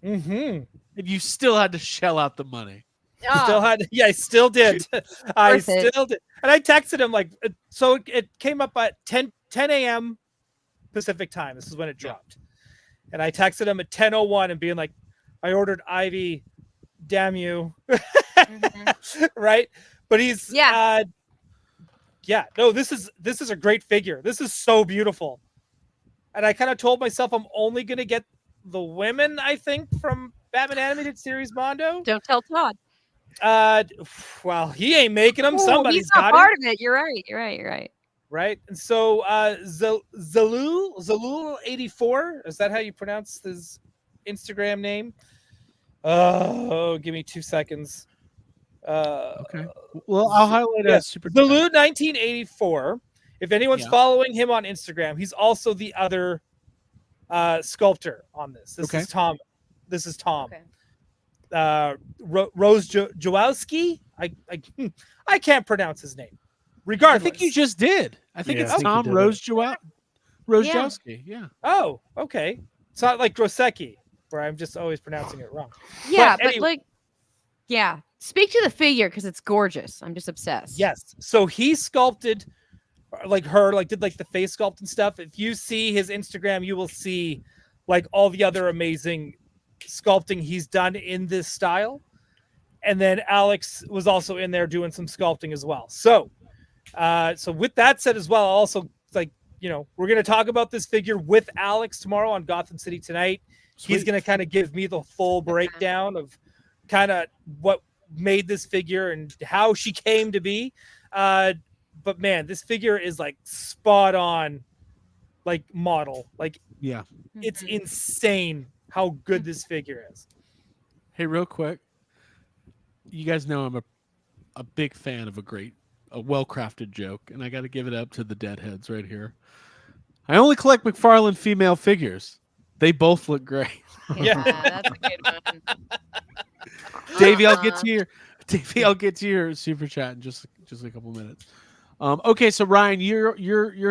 Mm-hmm. and you still had to shell out the money. Still had, yeah, I still did. I Worth it. still did. And I texted him like, so it came up at 10 a.m. Pacific time. This is when it dropped. And I texted him at 10:01 and being like, I ordered Ivy, damn you. Mhm. Right? But he's, Yeah. no, this is a great figure. This is so beautiful. And I kind of told myself I'm only going to get the women, I think, from Batman Animated Series Mondo. Don't tell Todd. Well, he ain't making them. Ooh, Somebody's he's not got part it, of it. You're right. You're right. You're right. right? And so, Zalul 84, is that how you pronounce his Instagram name? Oh, give me 2 seconds. Okay. Well, I'll highlight yeah, a super. Zalul 1984. If anyone's Yeah. following him on Instagram, he's also the other sculptor on this. This Okay. is Tom. This is Tom. Okay. Rose Jowalski. I can't pronounce his name. I Regardless, think you just did. I think Yeah, it's I think you Tom did it. Rosjowski. Yeah. Oh, okay. It's not like Grosecki, where I'm just always pronouncing it wrong. Yeah, But but anyway- like, yeah. Speak to the figure because it's gorgeous. I'm just obsessed. Yes. So he sculpted did like the face sculpt and stuff. If you see his Instagram, you will see like all the other amazing sculpting he's done in this style. And then Alex was also in there doing some sculpting as well. So with that said as well, also like, we're going to talk about this figure with Alex tomorrow on Gotham City Tonight. He's going to kind of give me the full breakdown of kind of what made this figure and how she came to be. But man, this figure is like spot on, like model. Like, Yeah. it's insane how good this figure is. Hey, real quick, you guys know I'm a big fan of a well-crafted joke, and I got to give it up to the deadheads right here. I only collect McFarlane female figures. They both look great. Yeah, that's a good one. Davey, I'll get to your super chat in just a couple minutes. Okay, so Ryan, you're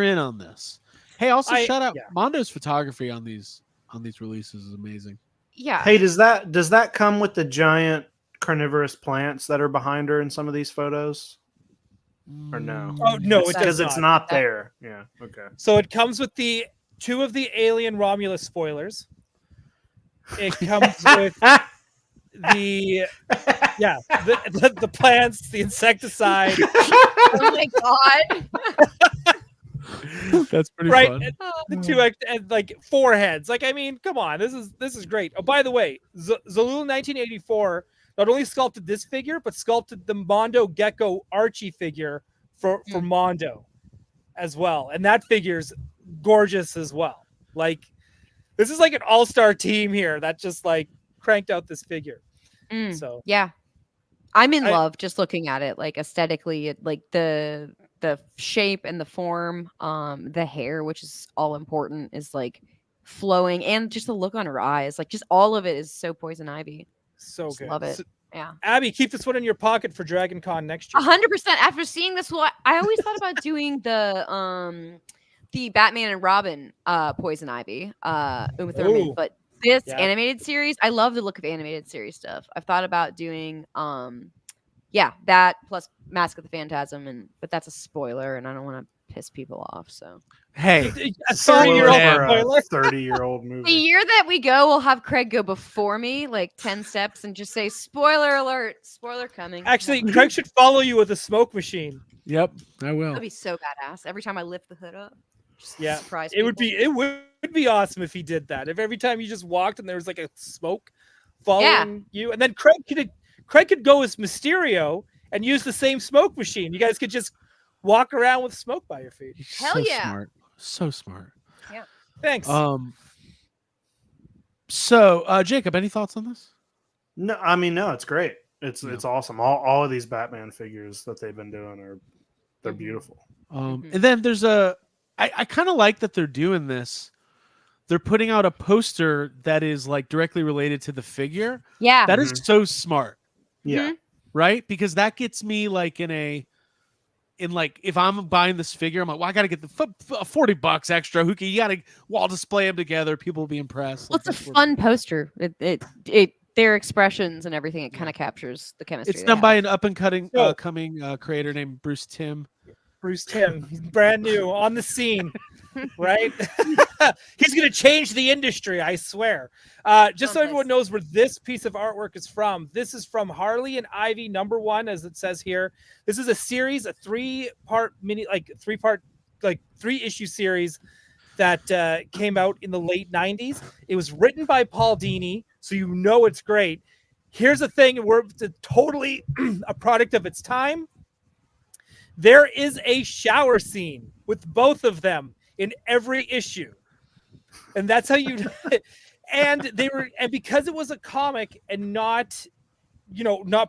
in on this. Hey, also shout out Mondo's photography on these releases is amazing. Yeah. Hey, does that come with the giant carnivorous plants that are behind her in some of these photos? Or no? Oh no, it does Because it's not there. Yeah. Okay. So it comes with the 2 of the Alien Romulus spoilers. It comes with the plants, the insecticide. Oh my god. That's pretty Right. fun. The 2 and like 4 heads. Like, I mean, come on, this is great. Oh, by the way, Zalul 1984 not only sculpted this figure, but sculpted the Mondo Gecko Archie figure for Mondo as well. And that figure's gorgeous as well. Like, this is like an all-star team here that just like cranked out this figure. So yeah, I'm in love just looking at it. Like aesthetically, like the shape and the form, the hair, which is all important, is like flowing, and just the look on her eyes, like just all of it is so Poison Ivy. so Just good. love it. So, Yeah, Abby, keep this one in your pocket for Dragon Con next year. 100%. After seeing this, I always thought about doing the Batman and Robin Poison Ivy Uma Thurman, Ooh. but this Yeah. animated series, I love the look of animated series stuff. I've thought about doing that plus Mask of the Phantasm, but that's a spoiler, and I don't want to piss people off. So Hey, A 30-year-old spoiler. 30-year-old the movie. year that we go, we'll have Craig go before me, like 10 steps, and just say, "Spoiler alert! Spoiler coming." Actually, Craig should follow you with a smoke machine. yep, I will. that'd be so badass. Every time I lift the hood up, just Yeah, surprise it would people. be awesome if he did that. If every time you just walked and there was like a smoke following you, and then Craig could go as Mysterio and use the same smoke machine. You guys could just walk around with smoke by your feet. He's Hell so yeah. smart. So smart. Thanks. So Jacob, any thoughts on this? No, I mean, no, it's great. It's Yeah. it's awesome. All of these Batman figures that they've been doing they're Mhm. beautiful. And then there's I kind of like that they're doing this. They're putting out a poster that is like directly related to the figure. Yeah. That is so smart, Yeah. right? Because that gets me like like if I'm buying this figure, I'm like, well, I got to get the $40 extra. You got to wall display them together. People will be impressed. Well, Like, it's a that's where- fun poster. It their expressions and everything. It kind of captures the chemistry. It's they done by have. an up and coming So- creator named Bruce Tim. Bruce Timm, he's brand new on the scene, right? He's going to change the industry, I swear. Just so everyone knows where this piece of artwork is from, this is from Harley and Ivy #1, as it says here. This is a series, a 3-part three-issue series that came out in the late 90s. It was written by Paul Dini, so you know it's great. Here's the thing, we're totally a product of its time. There is a shower scene with both of them in every issue. And that's how you and because it was a comic and not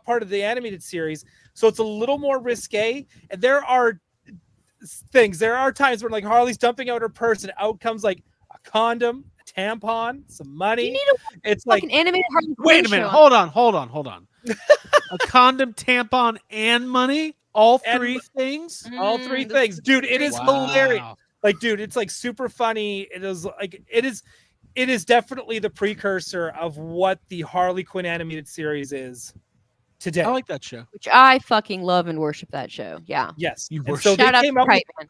part of the animated series, so it's a little more risque. And there are times when like Harley's dumping out her purse and out comes like a condom, a tampon, some money. You need to It's like like an animated Harley Wait a Quinn minute. show. Hold on. A condom, tampon, and money. All And- three things. all three this things. is Dude, it is Wow. hilarious. Like, dude, it's like super funny. It is definitely the precursor of what the Harley Quinn animated series is today. I like that show. Which I fucking love and worship that show. Yeah. Yes. You And worship- so they Shout out to came out with, Kite Man.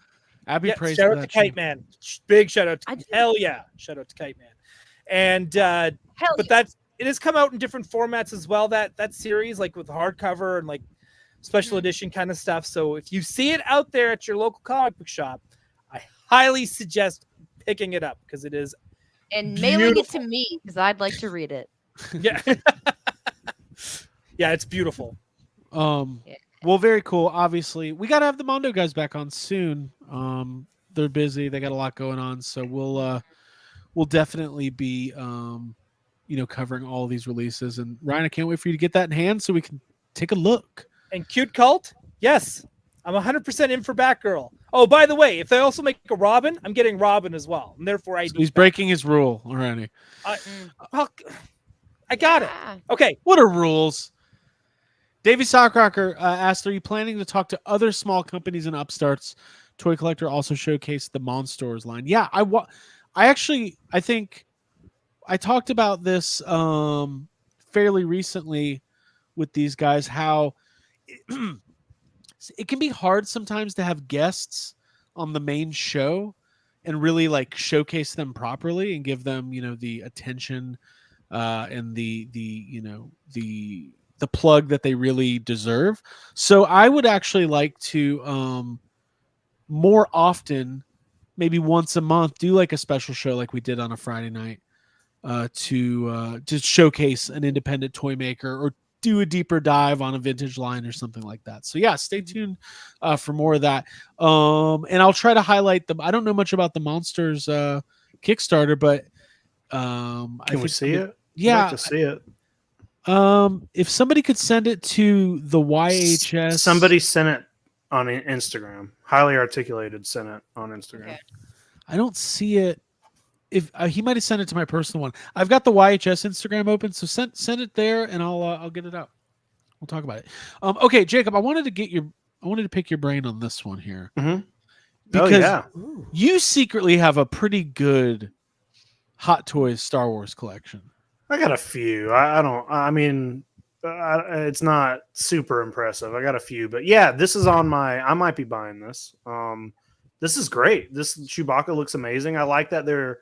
Abby yeah, praised shout for out to that show. Kite Man. Big shout out I to do. hell yeah. Shout out to Kite Man. And Hell but yeah. it has come out in different formats as well. That series, like with hardcover and like special edition kind of stuff. So if you see it out there at your local comic book shop, I highly suggest picking it up because it is And mailing it to beautiful. me because I'd like to read it. Yeah. Yeah, it's beautiful. Um, Yeah. well, very cool. Obviously, we got to have the Mondo guys back on soon. They're busy. They got a lot going on, so we'll definitely be covering all of these releases. And Ryan, I can't wait for you to get that in hand so we can take a look. And Cute Cult, yes, I'm 100% in for Batgirl. Oh, by the way, if they also make a Robin, I'm getting Robin as well, and therefore So he's breaking his rule already. Well, I got it. Yeah. Okay. What are rules? Davey Sockrocker asked, are you planning to talk to other small companies and upstarts? Toy Collector also showcased the Monstores line. Yeah, I think I talked about this fairly recently with these guys, how it can be hard sometimes to have guests on the main show and really like showcase them properly and give them, the attention and the plug that they really deserve. So I would actually like to more often, maybe once a month, do like a special show like we did on a Friday night to showcase an independent toy maker or do a deeper dive on a vintage line or something like that. So yeah, stay tuned for more of that. And I'll try to highlight them. I don't know much about the Monsters Kickstarter, but Can we see it? Yeah, I'd like to see it. If somebody could send it to the YHS, Somebody sent it on Instagram. Highly articulated sent it on Instagram. Okay. I don't see it. If he might have sent it to my personal one, I've got the YHS Instagram open, so send it there, and I'll get it out. We'll talk about it. Okay, Jacob, I wanted to pick your brain on this one here Mhm. because Oh yeah. you secretly have a pretty good Hot Toys Star Wars collection. I got a few. I mean, it's not super impressive. I got a few, but yeah, this is on my. I might be buying this. This is great. This Chewbacca looks amazing. I like that they're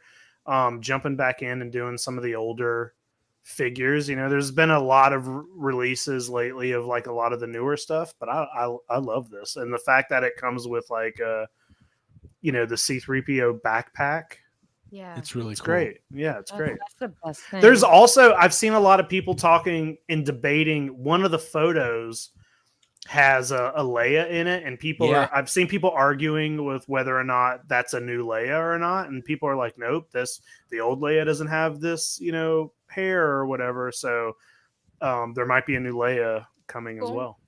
jumping back in and doing some of the older figures. There's been a lot of releases lately of like a lot of the newer stuff, but I love this, and the fact that it comes with like the C-3PO backpack. Yeah. It's really It's cool. great. Yeah, it's great. That's the best thing. There's also, I've seen a lot of people talking and debating. One of the photos has a Leia in it, and I've seen people arguing with whether or not that's a new Leia or not, and people are like, nope, the old Leia doesn't have this, hair or whatever. So there might be a new Leia coming as well.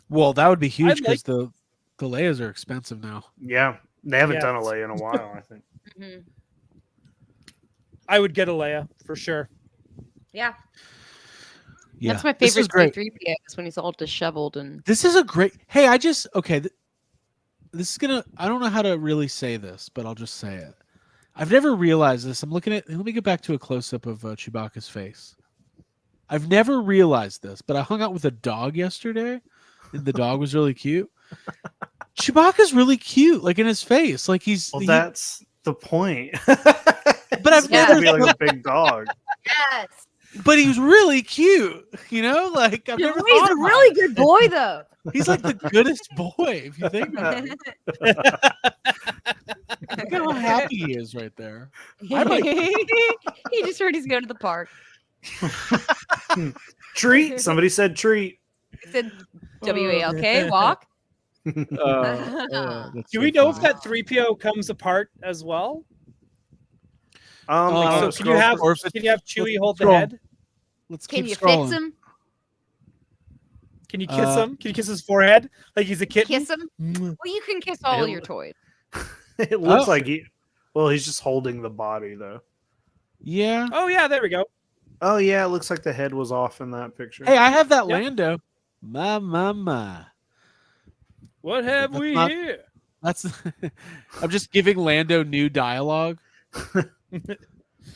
Well, that would be huge I'd because the Leias are expensive now. Yeah, they haven't Yeah. done a Leia in a while, I think. Mhm. I would get a Leia for sure. Yeah. Yeah, That's my this is favorite great. C-3PO is when he's all disheveled and This is a great. Hey, this is gonna. I don't know how to really say this, but I'll just say it. I've never realized this. I'm looking at. Let me get back to a close up of Chewbacca's face. I've never realized this, but I hung out with a dog yesterday, and the dog was really cute. Chewbacca's really cute, like in his face, like Well, that's the point. But I've Yeah. never. be like a big dog. yes. But he was really cute, like I've never. He's thought a about really it. good boy though. He's like the goodest boy, if you think about it. Look at how happy he is right there. I might- He just heard he's going to the park. Treat. Somebody said treat. He said WALK, walk. That's Do so we know if funny. that 3PO comes apart as well? Oh, So can you have or if it- Chewie hold the scroll. head? Let's Can keep you scrolling. fix him? Can you kiss him? Can you kiss his forehead like he's a kitten? Kiss him? Well, you can kiss all your toys. It looks Oh. like he's just holding the body though. Yeah. Oh yeah, there we go. Oh yeah, it looks like the head was off in that picture. Hey, I have that Yep. Lando. My. What have That's we not- here? That's. I'm just giving Lando new dialogue.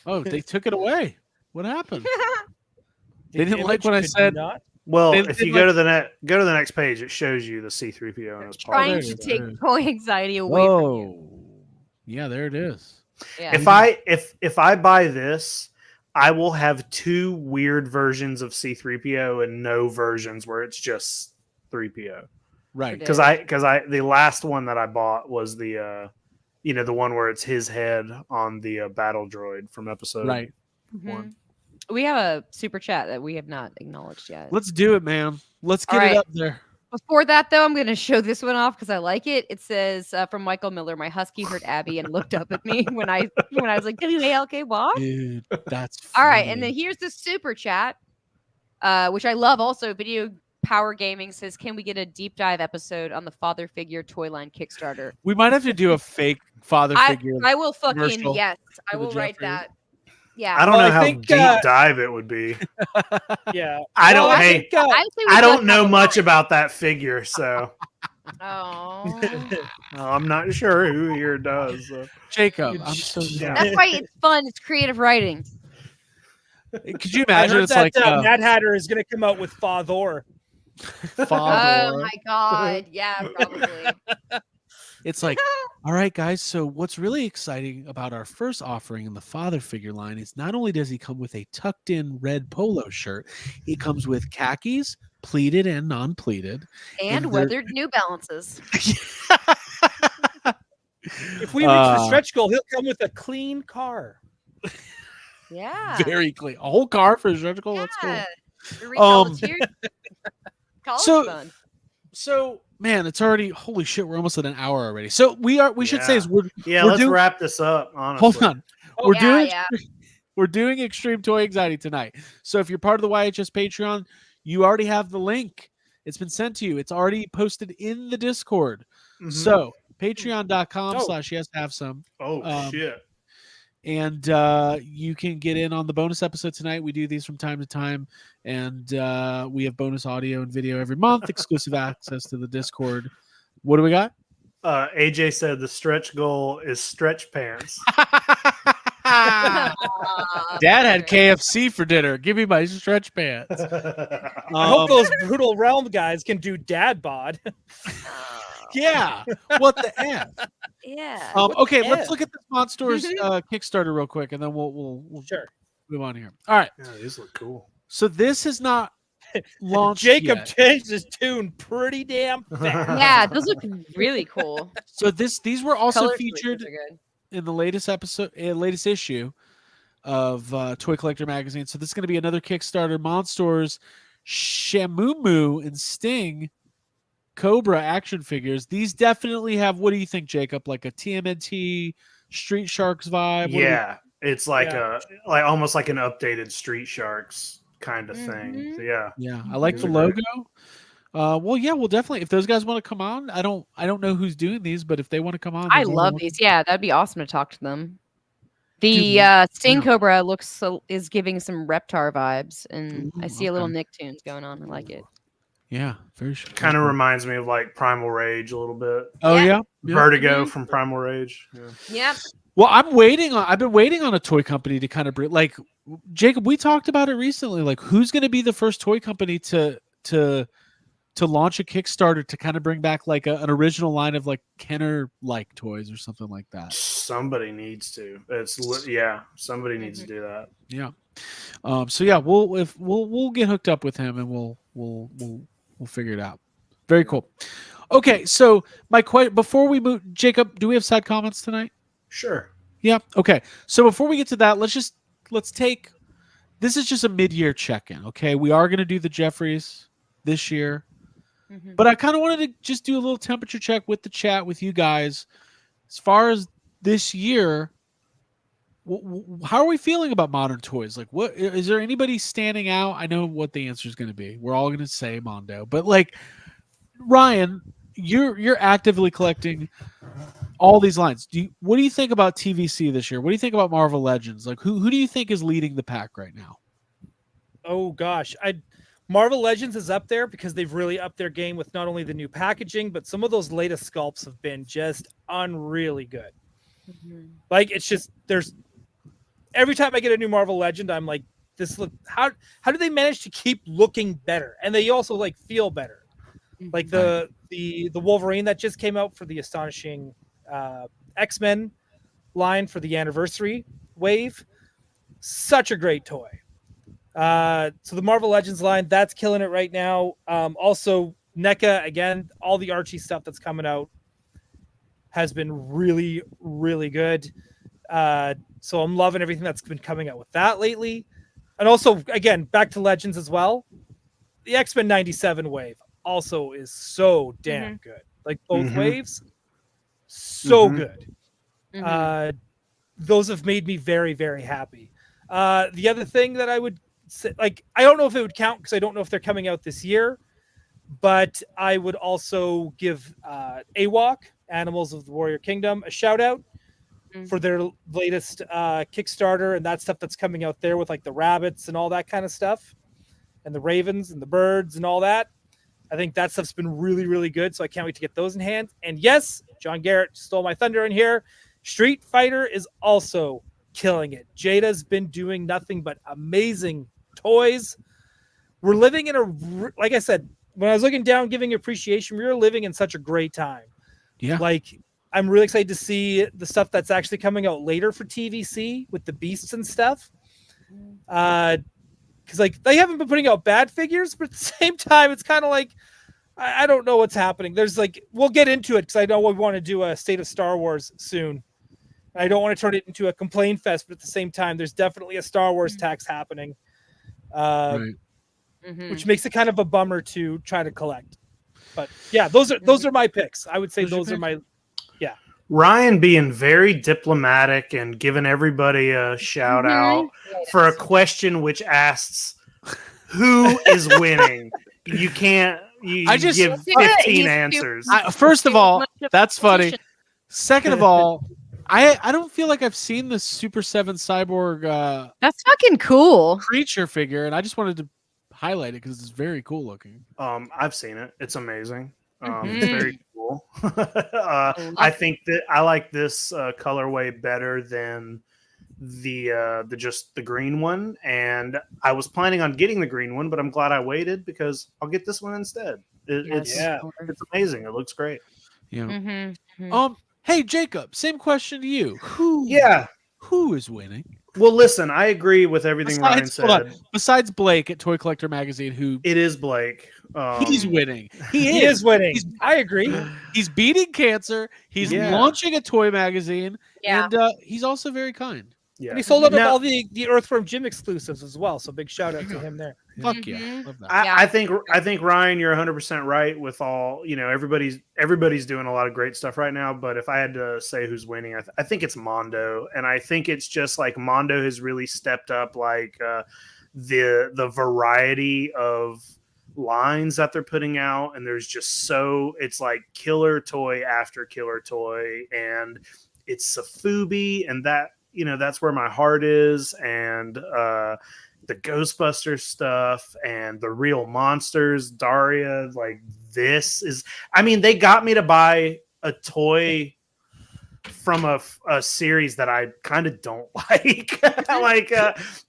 Oh, they took it away. What happened? They didn't like Image what I could said. not- Well, They- if they you go to the next page, it shows you the C-3PO and his Trying there to it take is. toy anxiety away from you. Whoa. Yeah, there it is. Yeah. If I buy this, I will have 2 weird versions of C3PO and no versions where it's just 3PO. Right. Because the last one that I bought was the the one where it's his head on the battle droid from episode Right. 1. We have a super chat that we have not acknowledged yet. Let's do it, man. Let's get All it right. up there. Before that, though, I'm going to show this one off because I like it. It says from Michael Miller, my husky heard Abby and looked up at me when I was like, WALKY. Dude, that's All right, funny. and then here's the super chat, which I love. Also, Video Power Gaming says, can we get a deep dive episode on the father figure toy line Kickstarter? We might have to do a fake father figure. I will fucking commercial yes. I for the will write Jeffrey. that. Yeah. I don't Well, know I how think, deep dive it would be. Yeah. I don't. Well, I Hey, think, Honestly, we I just don't know have a much line. about that figure, so Oh. I'm not sure who here does. So. Jacob, I'm so Yeah. That's why it's fun. It's creative writing. Could you I imagine heard it's that like Mad Hatter is going to come out with Father. father? Oh my god. Yeah, probably. It's like, all right, guys. So what's really exciting about our first offering in the father figure line is not only does he come with a tucked in red polo shirt, he comes with khakis, pleated and non-pleated. And they're- weathered New Balances. If we reach the stretch goal, he'll come with a clean car. Yeah. Very clean. A whole car for a stretch goal. That's cool. Yeah. The retail is here. College So- fund. So, man, it's already holy shit. We're almost at an hour already. So we should say Yeah. is we're Yeah, We're let's doing- wrap this up. Honestly, hold on. We're yeah, doing yeah. we're doing Extreme Toy Anxiety tonight. So if you're part of the YHS Patreon, you already have the link. It's been sent to you. It's already posted in the Discord. Mhm. So patreon.com Oh. /yes-have-some. oh shit. And you can get in on the bonus episode tonight. We do these from time to time, and we have bonus audio and video every month, exclusive access to the Discord. What do we got? AJ said the stretch goal is stretch pants. Dad had KFC for dinner. Give me my stretch pants. I hope those Brutal Realm guys can do dad bod. Yeah. What the F? Yeah. Okay, the let's F? look at the Monsters Kickstarter real quick, and then we'll Sure. move on here. All right. Yeah, these look cool. So this is not launched Jacob yet. changed his tune pretty damn fast. Yeah, those look really cool. So these were also Color featured choices are good. in the latest issue of Toy Collector Magazine. So this is going to be another Kickstarter. Monsters, Shamumu, and Sting Cobra action figures. These definitely have, what do you think, Jacob? Like a TMNT Street Sharks vibe? What do we- Yeah, it's like Yeah. like almost like an updated Street Sharks kind of thing. Mhm. So, yeah. Yeah, I like These the are great. logo. Well, yeah, we'll definitely. If those guys want to come on, I don't know who's doing these, but if they want to come on, I they're more love than these. Yeah, that'd be awesome to talk to them. The Dude, Sting yeah. Cobra is giving some Reptar vibes, and I Ooh, see a little okay. Nicktoons going on. I like it. Yeah, very sure. Kind of reminds me of like Primal Rage a little bit. Oh Yeah. yeah. Yeah. Vertigo Mhm. from Primal Rage. Yeah. Yep. Well, I've been waiting on a toy company to kind of bring, like, Jacob, we talked about it recently. Like, who's going to be the first toy company to launch a Kickstarter to kind of bring back like an original line of like Kenner like toys or something like that? Somebody needs to. Somebody needs to do that. Yeah. So yeah, we'll get hooked up with him and we'll figure it out. Very cool. Okay, so my question before we move, Jacob, do we have side comments tonight? Sure. Yeah. Okay. So before we get to that, let's take. This is just a mid-year check-in. Okay, we are going to do the Jeffries this year, Mhm. but I kind of wanted to just do a little temperature check with the chat with you guys. As far as this year, how are we feeling about modern toys? Like, what is there anybody standing out? I know what the answer is going to be. We're all going to say Mondo, but like Ryan, you're actively collecting all these lines. What do you think about TVC this year? What do you think about Marvel Legends? Like, who do you think is leading the pack right now? Oh gosh, Marvel Legends is up there because they've really upped their game with not only the new packaging, but some of those latest sculpts have been just unreally good. Mhm. Like it's just there's every time I get a new Marvel Legend, I'm like, how do they manage to keep looking better? And they also like feel better. Like the Wolverine that just came out for the Astonishing X-Men line for the anniversary wave. Such a great toy. So the Marvel Legends line, that's killing it right now. Also, NECA, again, all the Archie stuff that's coming out has been really, really good. So I'm loving everything that's been coming out with that lately. And also, again, back to Legends as well. The X-Men 97 wave also is so damn good. Like both waves, so good. Those have made me very, very happy. The other thing that I would say, like, I don't know if it would count because I don't know if they're coming out this year, but I would also give AWOC, Animals of the Warrior Kingdom, a shout out for their latest Kickstarter and that stuff that's coming out there with like the rabbits and all that kind of stuff, and the ravens and the birds and all that. I think that stuff's been really, really good. So I can't wait to get those in hand. And yes, John Garrett stole my thunder in here. Street Fighter is also killing it. Jada's been doing nothing but amazing toys. We're living in a, like I said, when I was looking down, giving appreciation, we were living in such a great time. Yeah. Like, I'm really excited to see the stuff that's actually coming out later for TVC with the beasts and stuff. Because like they haven't been putting out bad figures, but at the same time, it's kind of like I don't know what's happening. There's like we'll get into it because I know we want to do a State of Star Wars soon. I don't want to turn it into a complain fest, but at the same time, there's definitely a Star Wars tax happening, which makes it kind of a bummer to try to collect. But yeah, those are my picks. I would say those are my Ryan being very diplomatic and giving everybody a shout out for a question which asks, who is winning? You can't. You give 15 answers. First of all, that's funny. Second of all, I don't feel like I've seen the Super 7 Cyborg That's fucking cool. creature figure, and I just wanted to highlight it because it's very cool looking. I've seen it. It's amazing. It's very cool. I think that I like this colorway better than the just the green one, and I was planning on getting the green one, but I'm glad I waited because I'll get this one instead. It's amazing. It looks great. Yeah. Hey Jacob, same question to you. Who is winning? Well, listen, I agree with everything Ryan said. Besides Blake at Toy Collector Magazine, who it is Blake. He's winning. He is winning. I agree. He's beating cancer. He's launching a toy magazine, and he's also very kind. Yeah, and he sold out of all the Earthworm Jim exclusives as well. So big shout out to him there. Fuck yeah, love that. I think Ryan, you're 100% right with all. You know, everybody's doing a lot of great stuff right now. But if I had to say who's winning, I think it's Mondo, and I think it's just like Mondo has really stepped up, like the variety of lines that they're putting out, and there's just it's like killer toy after killer toy, and it's Safubi, and that. You know, that's where my heart is, and the Ghostbusters stuff and the real monsters, Daria, like this is, I mean, they got me to buy a toy from a series that I kind of don't like.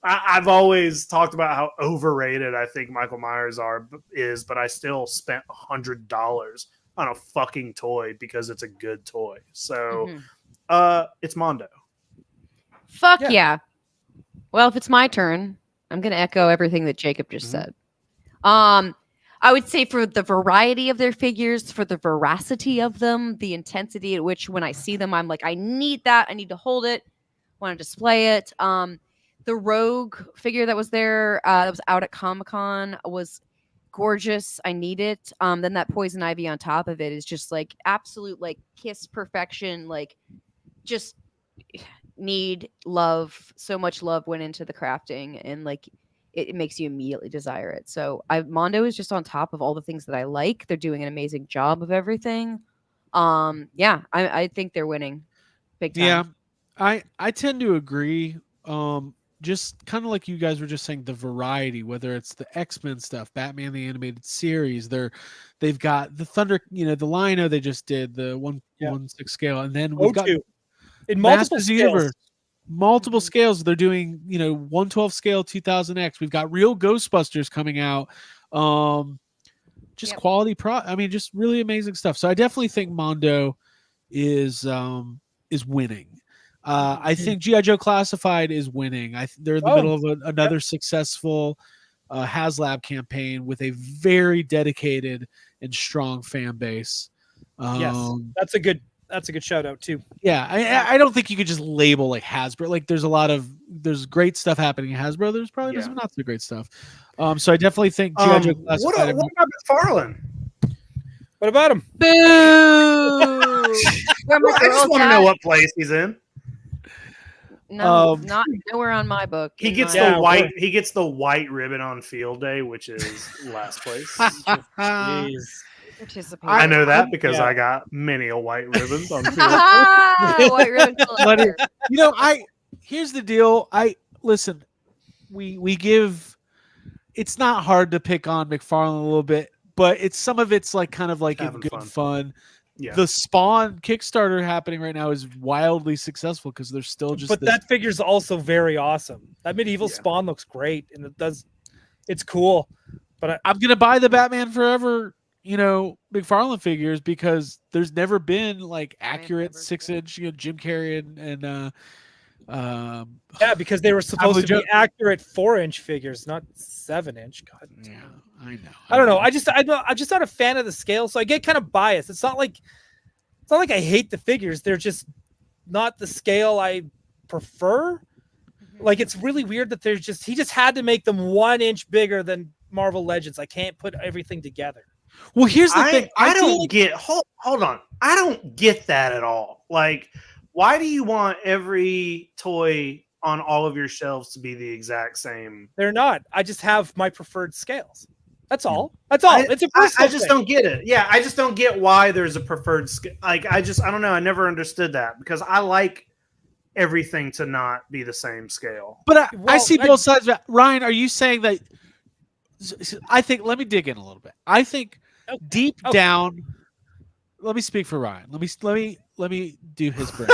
I've always talked about how overrated I think Michael Myers is, but I still spent $100 on a fucking toy because it's a good toy. So it's Mondo. Fuck yeah. Well, if it's my turn, I'm going to echo everything that Jacob just said. I would say for the variety of their figures, for the veracity of them, the intensity at which when I see them, I'm like, I need that. I need to hold it. Want to display it. The Rogue figure that was there, that was out at Comic-Con was gorgeous. I need it. Then that Poison Ivy on top of it is just like absolute like kiss perfection. Like just need love. So much love went into the crafting, and like it makes you immediately desire it. So Mondo is just on top of all the things that I like. They're doing an amazing job of everything. I think they're winning big time. Yeah, I tend to agree. Just kind of like you guys were just saying, the variety, whether it's the X-Men stuff, Batman the Animated Series, they've got the Thunder, the Lino they just did, the 1/6 scale, and then we've got in multiple scales. Universe, multiple scales. They're doing 1/12 scale 2000X. We've got real Ghostbusters coming out. Quality just really amazing stuff. So I definitely think Mondo is winning. I think GI Joe Classified is winning. They're in the middle of another successful HasLab campaign with a very dedicated and strong fan base. Yes, that's a good shout out too. Yeah, I don't think you could just label like Hasbro. Like there's great stuff happening in Hasbro. There's probably some not so great stuff. So I definitely think GI Joe Classified. What about McFarlane? What about him? Boo! I just want to know what place he's in. No, not nowhere on my book. He gets He gets the white ribbon on field day, which is last place. Jeez. I know that because I got many a white ribbons on field. White ribbon collector. Here's the deal. Listen. We give. It's not hard to pick on McFarlane a little bit, but some of it's like kind of like in good fun. Yeah. The Spawn Kickstarter happening right now is wildly successful because there's still just. But that figure's also very awesome. That medieval Spawn looks great, and it's cool. But I'm gonna buy the Batman Forever, McFarlane figures because there's never been like accurate 6-inch, Jim Carrey and because they were supposed to be accurate 4-inch figures, not 7-inch. God, yeah, I know. I don't know. I'm just not a fan of the scale, so I get kind of biased. It's not like I hate the figures. They're just not the scale I prefer. Like it's really weird that he just had to make them 1 inch bigger than Marvel Legends. I can't put everything together. Well, here's the thing. I don't get. Hold on. I don't get that at all. Like, why do you want every toy on all of your shelves to be the exact same? They're not. I just have my preferred scales. That's all. That's all. It's a personal I just don't get it. Yeah, I just don't get why there's a preferred scale. Like, I don't know. I never understood that because I like everything to not be the same scale. But I see both sides of it. Ryan, are you saying that? I think. Let me dig in a little bit. I think deep down. Let me speak for Ryan. Let me do his brain.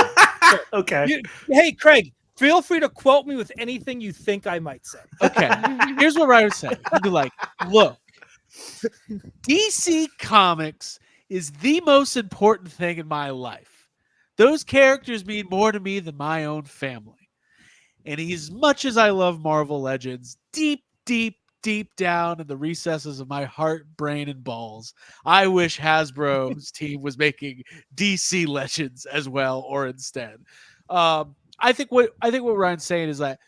Okay. Hey, Craig. Feel free to quote me with anything you think I might say. Okay. Here's what Ryan would say. He'd be like, look, DC Comics is the most important thing in my life. Those characters mean more to me than my own family. And as much as I love Marvel Legends, deep, deep, deep down in the recesses of my heart, brain, and balls, I wish Hasbro's team was making DC Legends as well, or instead. I think what Ryan's saying is that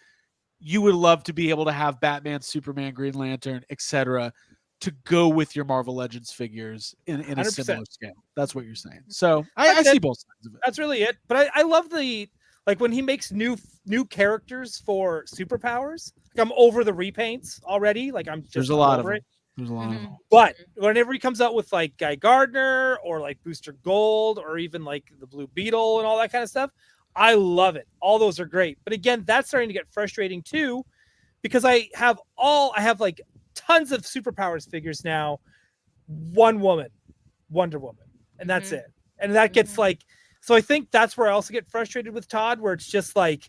you would love to be able to have Batman, Superman, Green Lantern, etc., to go with your Marvel Legends figures in a similar scale. That's what you're saying. So I see both sides of it. That's really it. But I love when he makes new characters for superpowers. Like I'm over the repaints already. Like I'm just There's a lot of it. There's a lot of them. But whenever he comes out with like Guy Gardner or like Booster Gold or even like the Blue Beetle and all that kind of stuff, I love it. All those are great. But again, that's starting to get frustrating too, because I have like tons of superpowers figures now. One woman, Wonder Woman, and that's it. And that gets like, so I think that's where I also get frustrated with Todd, where it's just like,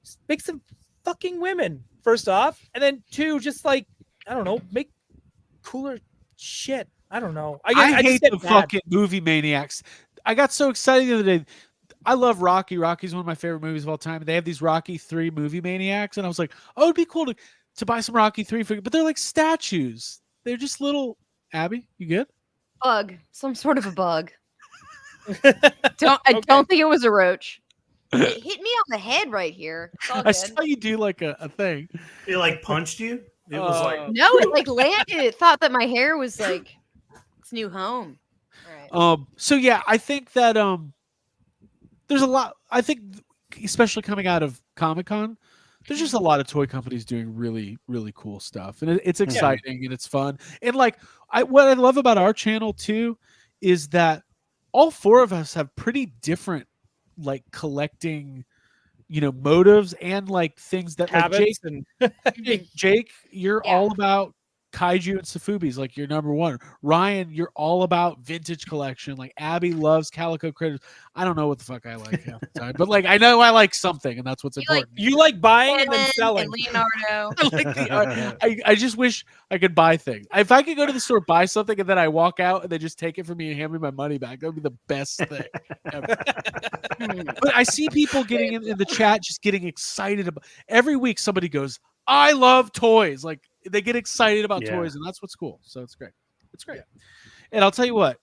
just make some fucking women first off, and then two, just like, I don't know, make cooler shit. I don't know. I hate the fucking movie maniacs. I got so excited the other day. I love Rocky. Rocky's one of my favorite movies of all time. They have these Rocky 3 movie maniacs, and I was like, oh, it'd be cool to buy some Rocky 3 figures, but they're like statues. They're just little. Abby, you good? Bug, some sort of a bug. I don't think it was a roach. It hit me on the head right here. I saw you do like a thing. It like punched you. It was like no, it like landed. It thought that my hair was like its new home. Right. So yeah, I think that there's a lot. I think especially coming out of Comic-Con, there's just a lot of toy companies doing really, really cool stuff, and it's exciting and it's fun. And like what I love about our channel too is that all four of us have pretty different like collecting, motives and like things that like habits Jake, you're all about kaiju and Safubi's like your number one. Ryan, you're all about vintage collection. Like Abby loves calico critters. I don't know what the fuck I like half the time, but like I know I like something, and that's what's You like important. You like buying and then Batman selling. and Leonardo. I like the, I just wish I could buy things. If I could go to the store, buy something, and then I walk out and they just take it from me and hand me my money back, that would be the best thing ever. But I see people getting in the chat just getting excited about every week. Somebody goes, I love toys. Like they get excited about Yeah. toys, and that's what's cool. So it's great. It's great. And I'll tell you what,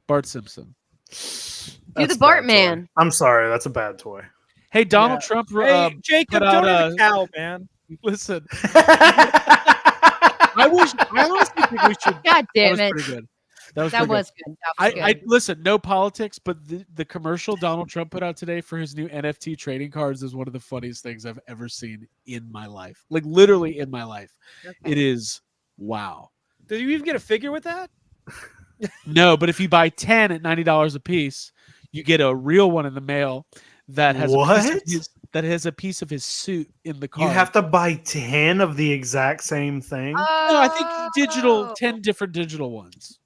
Bart Simpson. Do That's the Bart a bad toy. man. I'm sorry, that's a bad toy. Hey, Donald Yeah. Trump. Hey, Jacob, put out, don't eat a cow, man. listen. I honestly think we should. God That damn was it. pretty good. That was That pretty good. was good. That was I good. listen, no politics, but the commercial Donald Trump put out today for his new NFT trading cards is one of the funniest things I've ever seen in my life. Like literally in my life. Okay. It is wow. Did you even get a figure with that? No, but if you buy 10 at $90 a piece, you get a real one in the mail that has a piece of his suit in the card. You have to buy 10 of the exact same thing. No, I think digital Oh. 10 different digital ones.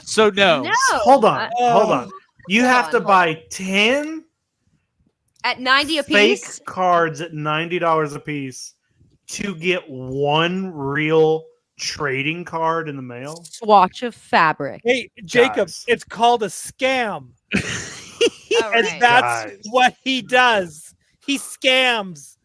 So no. No. Hold on. Hold on. You Hold have on, to hold buy 10 At 90 a fake piece. cards at $90 a piece to get one real trading card in the mail. Swatch of fabric. Hey, Jacob, Guys. it's called a scam. All And right. that's Guys. what he does. He scams.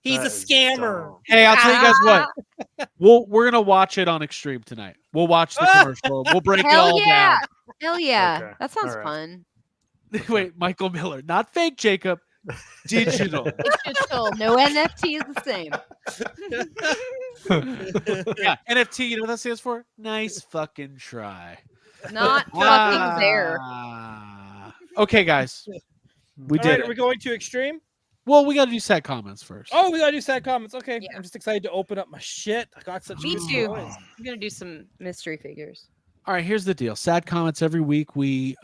He's That a is scammer. dumb. Hey, I'll tell you guys Ah. what. We're gonna watch it on Extreme tonight. We'll watch the commercial. We'll break it Hell all yeah. Hell yeah. Okay. That sounds All right. fun. down. Wait, Michael Miller, not fake, Jacob. Digital. It's digital. No NFT is the same. Yeah, NFT. You know what that stands for? Nice fucking try. Not fucking there. Okay, guys, we All did right, it. are we going to extreme? Well, we got to do sad comments first. Oh, we gotta do sad comments. Okay, Yeah. I'm just excited to open up my shit. I got such Me good too. toys. I'm gonna do some mystery figures. All right, here's the deal. Sad comments every week. We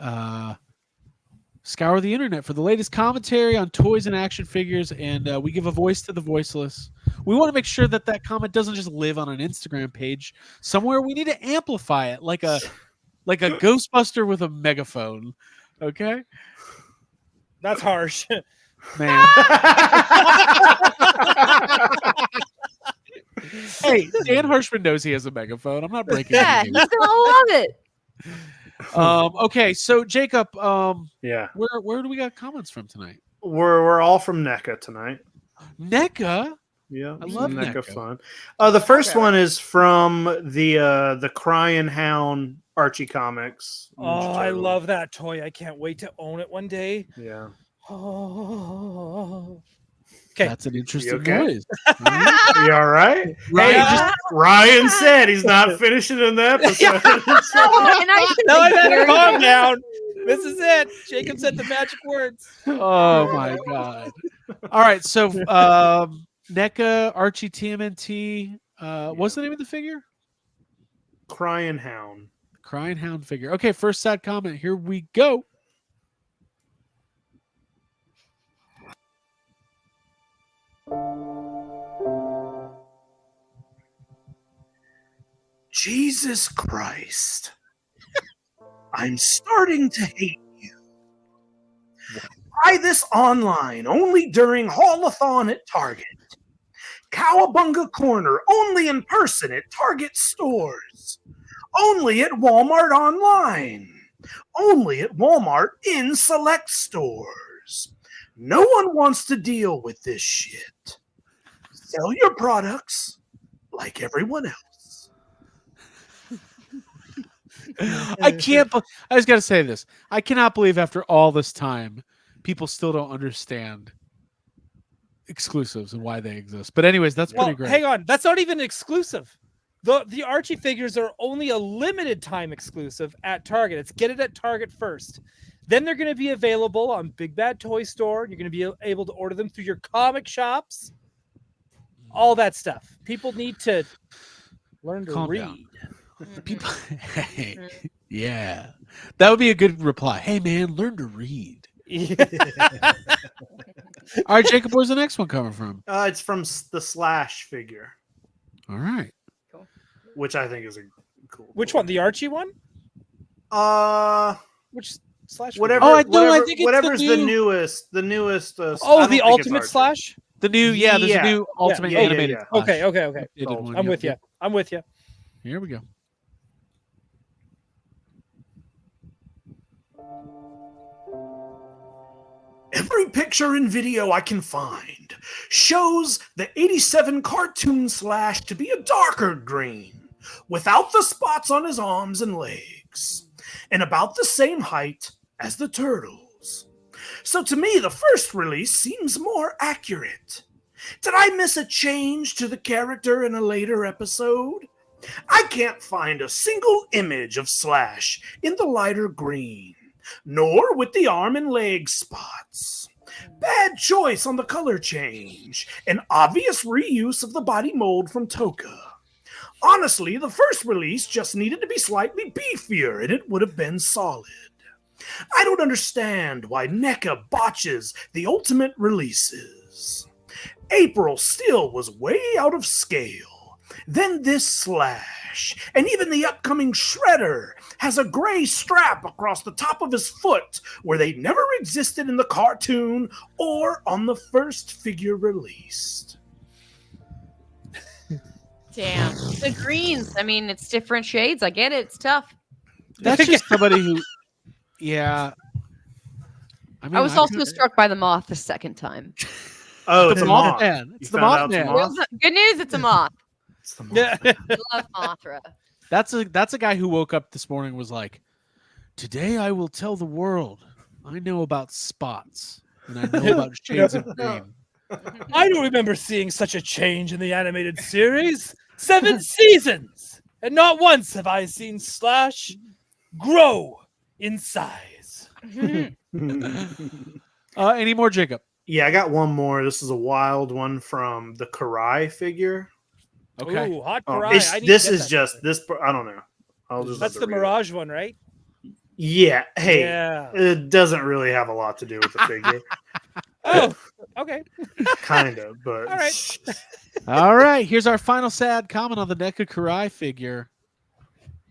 scour the internet for the latest commentary on toys and action figures, and we give a voice to the voiceless. We want to make sure that comment doesn't just live on an Instagram page somewhere. We need to amplify it like a Ghostbuster with a megaphone. Okay, That's harsh. man. Hey, Dan Hirschman knows he has a megaphone. I'm not breaking Yeah, any he's news. gonna love it. Okay, so Jacob, Yeah. where do we got comments from tonight? We're all from NECA tonight. NECA. Yeah, I love some NECA. fun. The first Okay. one is from the Crying Hound Archie Comics. Oh, Ninja I Turtle. love that toy. I can't wait to own it one day. Yeah. Oh. Okay. That's an interesting okay? noise. You all right? Ryan Hey, just- Ryan said he's not finishing in the episode. Oh, and I No, I better Very calm good. down. This is it. Jacob said the magic words. Oh my god! All right, so NECA Archie TMNT. What's the name of the figure? Crying Hound. Crying Hound figure. Okay, first sad comment. Here we go. Jesus Christ. I'm starting to hate you. Buy this online only during Haulathon at Target. Cowabunga Corner only in person at Target stores. Only at Walmart online. Only at Walmart in select stores. No one wants to deal with this shit. Sell your products like everyone else. I can't. I just got to say this. I cannot believe after all this time, people still don't understand exclusives and why they exist. But anyways, that's Well, pretty great. hang on. That's not even exclusive. The Archie figures are only a limited time exclusive at Target. It's get it at Target first. Then they're going to be available on Big Bad Toy Store. You're going to be able to order them through your comic shops. All that stuff. People need to learn to Calm read. down. People, hey, yeah, that would be a good reply. Hey, man, learn to read. All right, Jacob, where's the next one coming from? It's from the Slash figure, All right. which I think is a cool. Which one? The Archie one? Which Slash? whatever. Oh, I whatever, think it's whatever's the the new- newest. The newest. I Oh, don't the think it's Ultimate Archie. Slash? The new, there's a Yeah. new Ultimate yeah, yeah, animated. yeah. Flash. Okay. Updated one, I'm yep, with you. yep. I'm with you. Here we go. Every picture and video I can find shows the 87 cartoon Slash to be a darker green, without the spots on his arms and legs, and about the same height as the Turtles. So to me, the first release seems more accurate. Did I miss a change to the character in a later episode? I can't find a single image of Slash in the lighter green, nor with the arm and leg spots. Bad choice on the color change, an obvious reuse of the body mold from Toka. Honestly, the first release just needed to be slightly beefier and it would have been solid. I don't understand why NECA botches the ultimate releases. April still was way out of scale. Then this Slash, and even the upcoming Shredder, has a gray strap across the top of his foot where they never existed in the cartoon or on the first figure released. Damn. The greens. I mean, it's different shades. I get it. It's tough. That's just somebody who, yeah. I was also struck by the moth the second time. Oh, it's a moth. Man. You It's the found out it's a Mothman. moth? Good news, it's a moth. It's the moth. Yeah. I love Mothra. That's a guy who woke up this morning and was like, "Today I will tell the world I know about spots and I know about shades of green." I don't remember seeing such a change in the animated series. 7 seasons, and not once have I seen Slash grow in size. Any more, Jacob? Yeah, I got one more. This is a wild one from the Karai figure. Okay. Ooh, hot Oh, Karai. I need to this get is that just figure. this. I don't know. I'll just That's let the read it. Mirage one, right? Yeah. Hey, Yeah. it doesn't really have a lot to do with the figure. Oh, okay. Kind of, but All right. All right. Here's our final sad comment on the NECA Karai figure.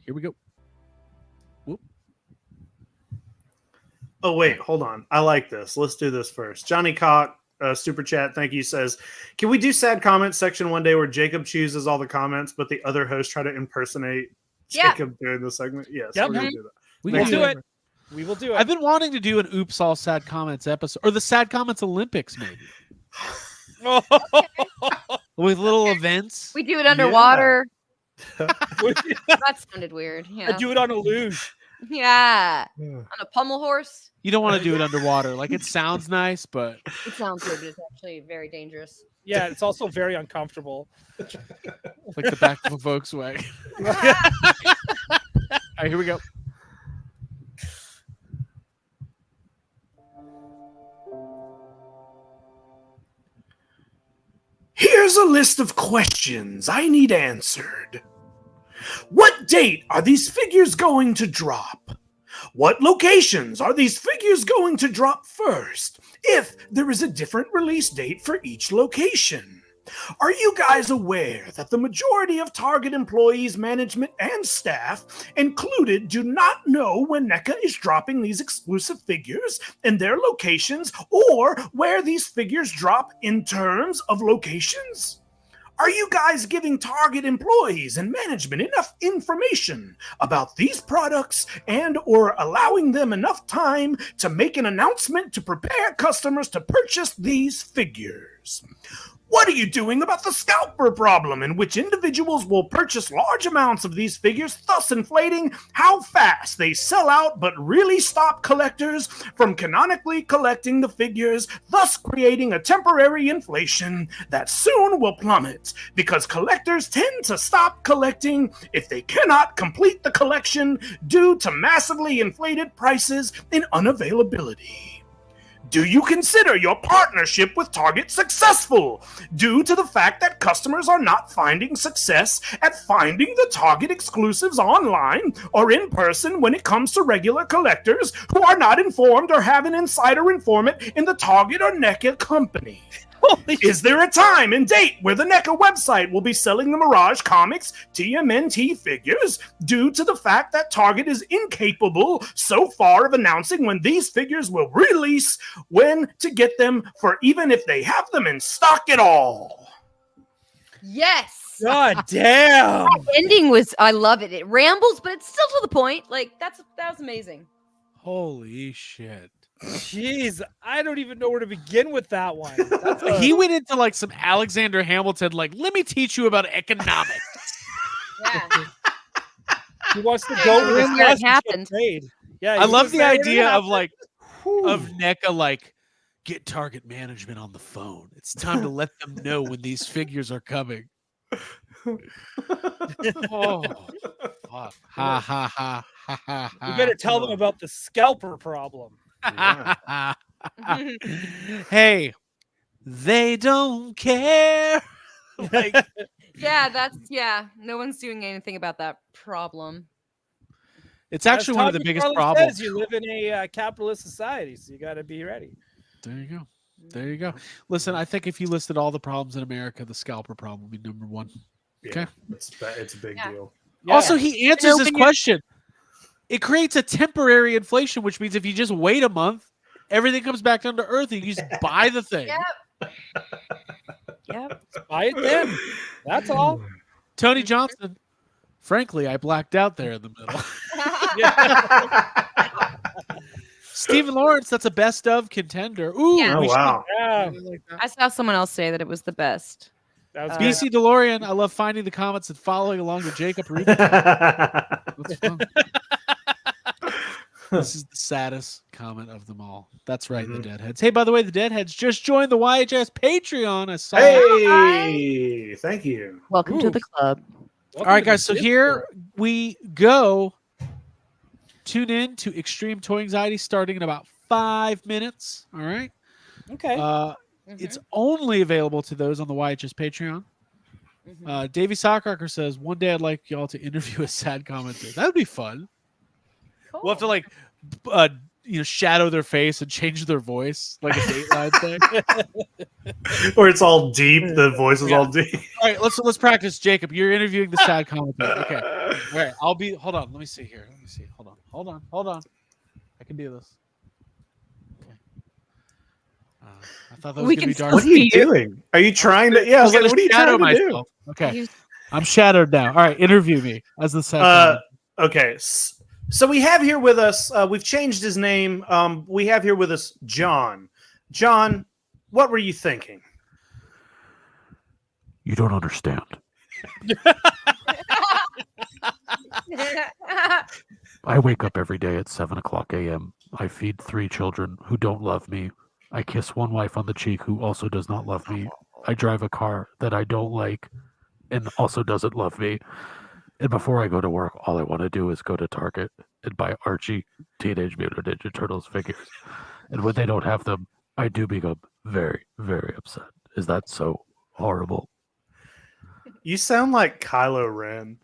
Here we go. Whoop. Oh wait, hold on. I like this. Let's do this first. Johnny Cock, super chat. Thank you. Says, can we do sad comments section one day where Jacob chooses all the comments, but the other hosts try to impersonate Yeah. Jacob during the segment? Yes, Yep. we're gonna do that. We We'll can do it. We will do it. I've been wanting to do an Oops All Sad Comments episode, or the Sad Comments Olympics, maybe, with little events. We do it underwater. I That sounded weird. Yeah. do it on a luge. Yeah. On a pommel horse. You don't want to do it underwater. Like, it sounds nice, but It sounds good, but it's actually very dangerous. Yeah, it's also very uncomfortable. like the back of a Volkswagen. All right, here we go. Here's a list of questions I need answered. What date are these figures going to drop? What locations are these figures going to drop first, if there is a different release date for each location? Are you guys aware that the majority of Target employees, management, and staff included do not know when NECA is dropping these exclusive figures and their locations, or where these figures drop in terms of locations? Are you guys giving Target employees and management enough information about these products and or allowing them enough time to make an announcement to prepare customers to purchase these figures? What are you doing about the scalper problem, in which individuals will purchase large amounts of these figures, thus inflating how fast they sell out, but really stop collectors from canonically collecting the figures, thus creating a temporary inflation that soon will plummet, because collectors tend to stop collecting if they cannot complete the collection due to massively inflated prices and unavailability? Do you consider your partnership with Target successful due to the fact that customers are not finding success at finding the Target exclusives online or in person when it comes to regular collectors who are not informed or have an insider informant in the Target or NECA company? Is there a time and date where the NECA website will be selling the Mirage Comics TMNT figures due to the fact that Target is incapable so far of announcing when these figures will release, when to get them, for even if they have them in stock at all? Yes. God damn. Ending was, I love it. It rambles, but it's still to the point. Like that was amazing. Holy shit. Jeez, I don't even know where to begin with that one. He went into like some Alexander Hamilton, like, let me teach you about economics. Yeah. He wants to go with Room where it happened. Yeah, I love was the there, idea it of like, happened. of NECA, like, get Target management on the phone. It's time to let them know when these figures are coming. Oh, fuck. Ha ha ha ha ha. You better tell them about the scalper problem. Hey, they don't care. Like, yeah. No one's doing anything about that problem. it's actually one of the Tommy biggest Charlie problems. says, you live in a capitalist society, so you got to be ready. There you go. There you go. Listen, I think if you listed all the problems in America, the scalper problem would be number one. Okay. It's a big deal. Yeah. Also, he answers know, this when you're- question. It creates a temporary inflation, which means if you just wait a month, everything comes back down to earth and you just buy the thing. Yep. Buy it then. That's all. Tony Johnson, frankly, I blacked out there in the middle. Stephen Lawrence, that's a best of contender. Ooh, Yeah. Oh, we should- wow. Yeah, I saw someone else say that it was the best. that was BC DeLorean, I love finding the comments and following along with Jacob Reed. That's fun. This is the saddest comment of them all. That's right, the Deadheads. Hey, by the way, the Deadheads just joined the YHS Patreon. I saw. Hey, thank you. Welcome to the club. All right, guys. So here we go. Tune in to Extreme Toy Anxiety starting in about 5 minutes. All right. Okay. It's only available to those on the YHS Patreon. Davey Sockracker says, one day I'd like y'all to interview a sad commenter. That would be fun. We'll have to like, shadow their face and change their voice like a Dateline thing. Or it's all deep. The voice is all deep. All right, let's practice. Jacob, you're interviewing the sad commentator. Okay. All right, I'll be. Hold on. Let me see here. Let me see. Hold on. I can do this. Okay. I thought that was We gonna be can dark. What are you doing? Are you trying to? Yeah, I was like, what are you trying to do? Okay. I'm shattered now. All right, interview me as the sad commentator. Okay. So we have here with us, we've changed his name. We have here with us John. John, what were you thinking? You don't understand. I wake up every day at 7 o'clock a.m. I feed 3 children who don't love me. I kiss one wife on the cheek who also does not love me. I drive a car that I don't like and also doesn't love me. And before I go to work, all I want to do is go to Target and buy Archie Teenage Mutant Ninja Turtles figures. And when they don't have them, I do become very, very upset. Is that so horrible? You sound like Kylo Ren.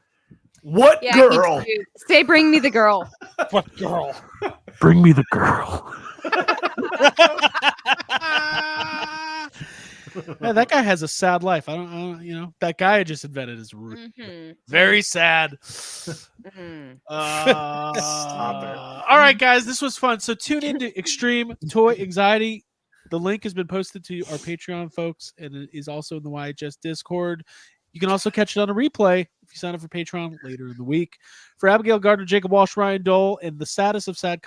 What Yeah, girl? Say, bring me the girl. What girl? Bring me the girl. Yeah, that guy has a sad life. I don't that guy I just invented is very sad. Stop it. All right, guys, this was fun. So tune into Extreme Toy Anxiety. The link has been posted to our Patreon folks, and it is also in the YHS Discord. You can also catch it on a replay if you sign up for Patreon later in the week. For Abigail Gardner, Jacob Walsh, Ryan Dole, and the saddest of sad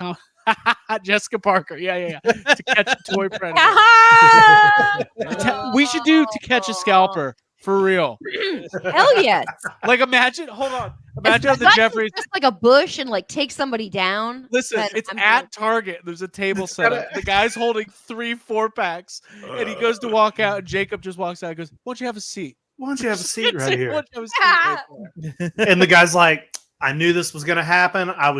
Jessica Parker. Yeah. To catch a toy predator. We should do To Catch a Scalper for real. Hell yes. Like imagine how the Not Jeffries. just like a bush and like take somebody down. Listen, then it's I'm at good. Target. There's a table set up. The guy's holding 3 4-packs, and he goes to walk out, and Jacob just walks out and goes, "Why don't you have a seat? Why don't you have a seat right here?" Why don't you have a seat right there?" And the guy's like, I knew this was gonna happen. I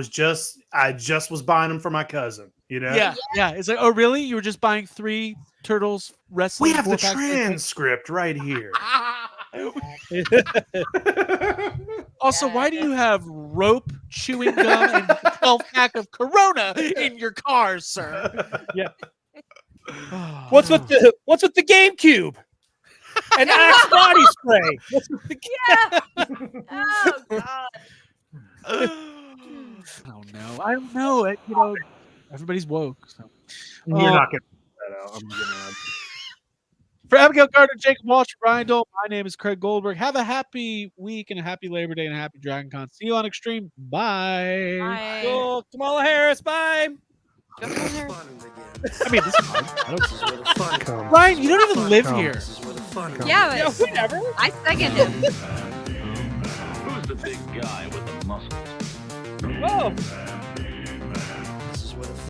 just was buying them for my cousin. You know. Yeah. It's like, oh, really? You were just buying 3 turtles wrestling? We have the 4-pack? transcript right here. Also, why do you have rope, chewing gum, and 12-pack of Corona in your car, sir? What's with the GameCube? And Axe body spray. What's with the Oh God. I don't know. You know, everybody's woke. So. You're not gonna put that out. I'm getting mad. For Abigail Carter, Jacob Walsh, Brian Dole, my name is Craig Goldberg. Have a happy week and a happy Labor Day and a happy Dragon Con. See you on Extreme. Bye. Bye. Cool. Kamala Harris. Bye. Go Kamala Harris. Fun begins. I mean, this is fun. I This is where the fun comes. Brian, you don't even live Fun here. This is where the fun comes. Yeah, Yeah, but whatever. I second him. Who's the big guy with the muscles? Whoa.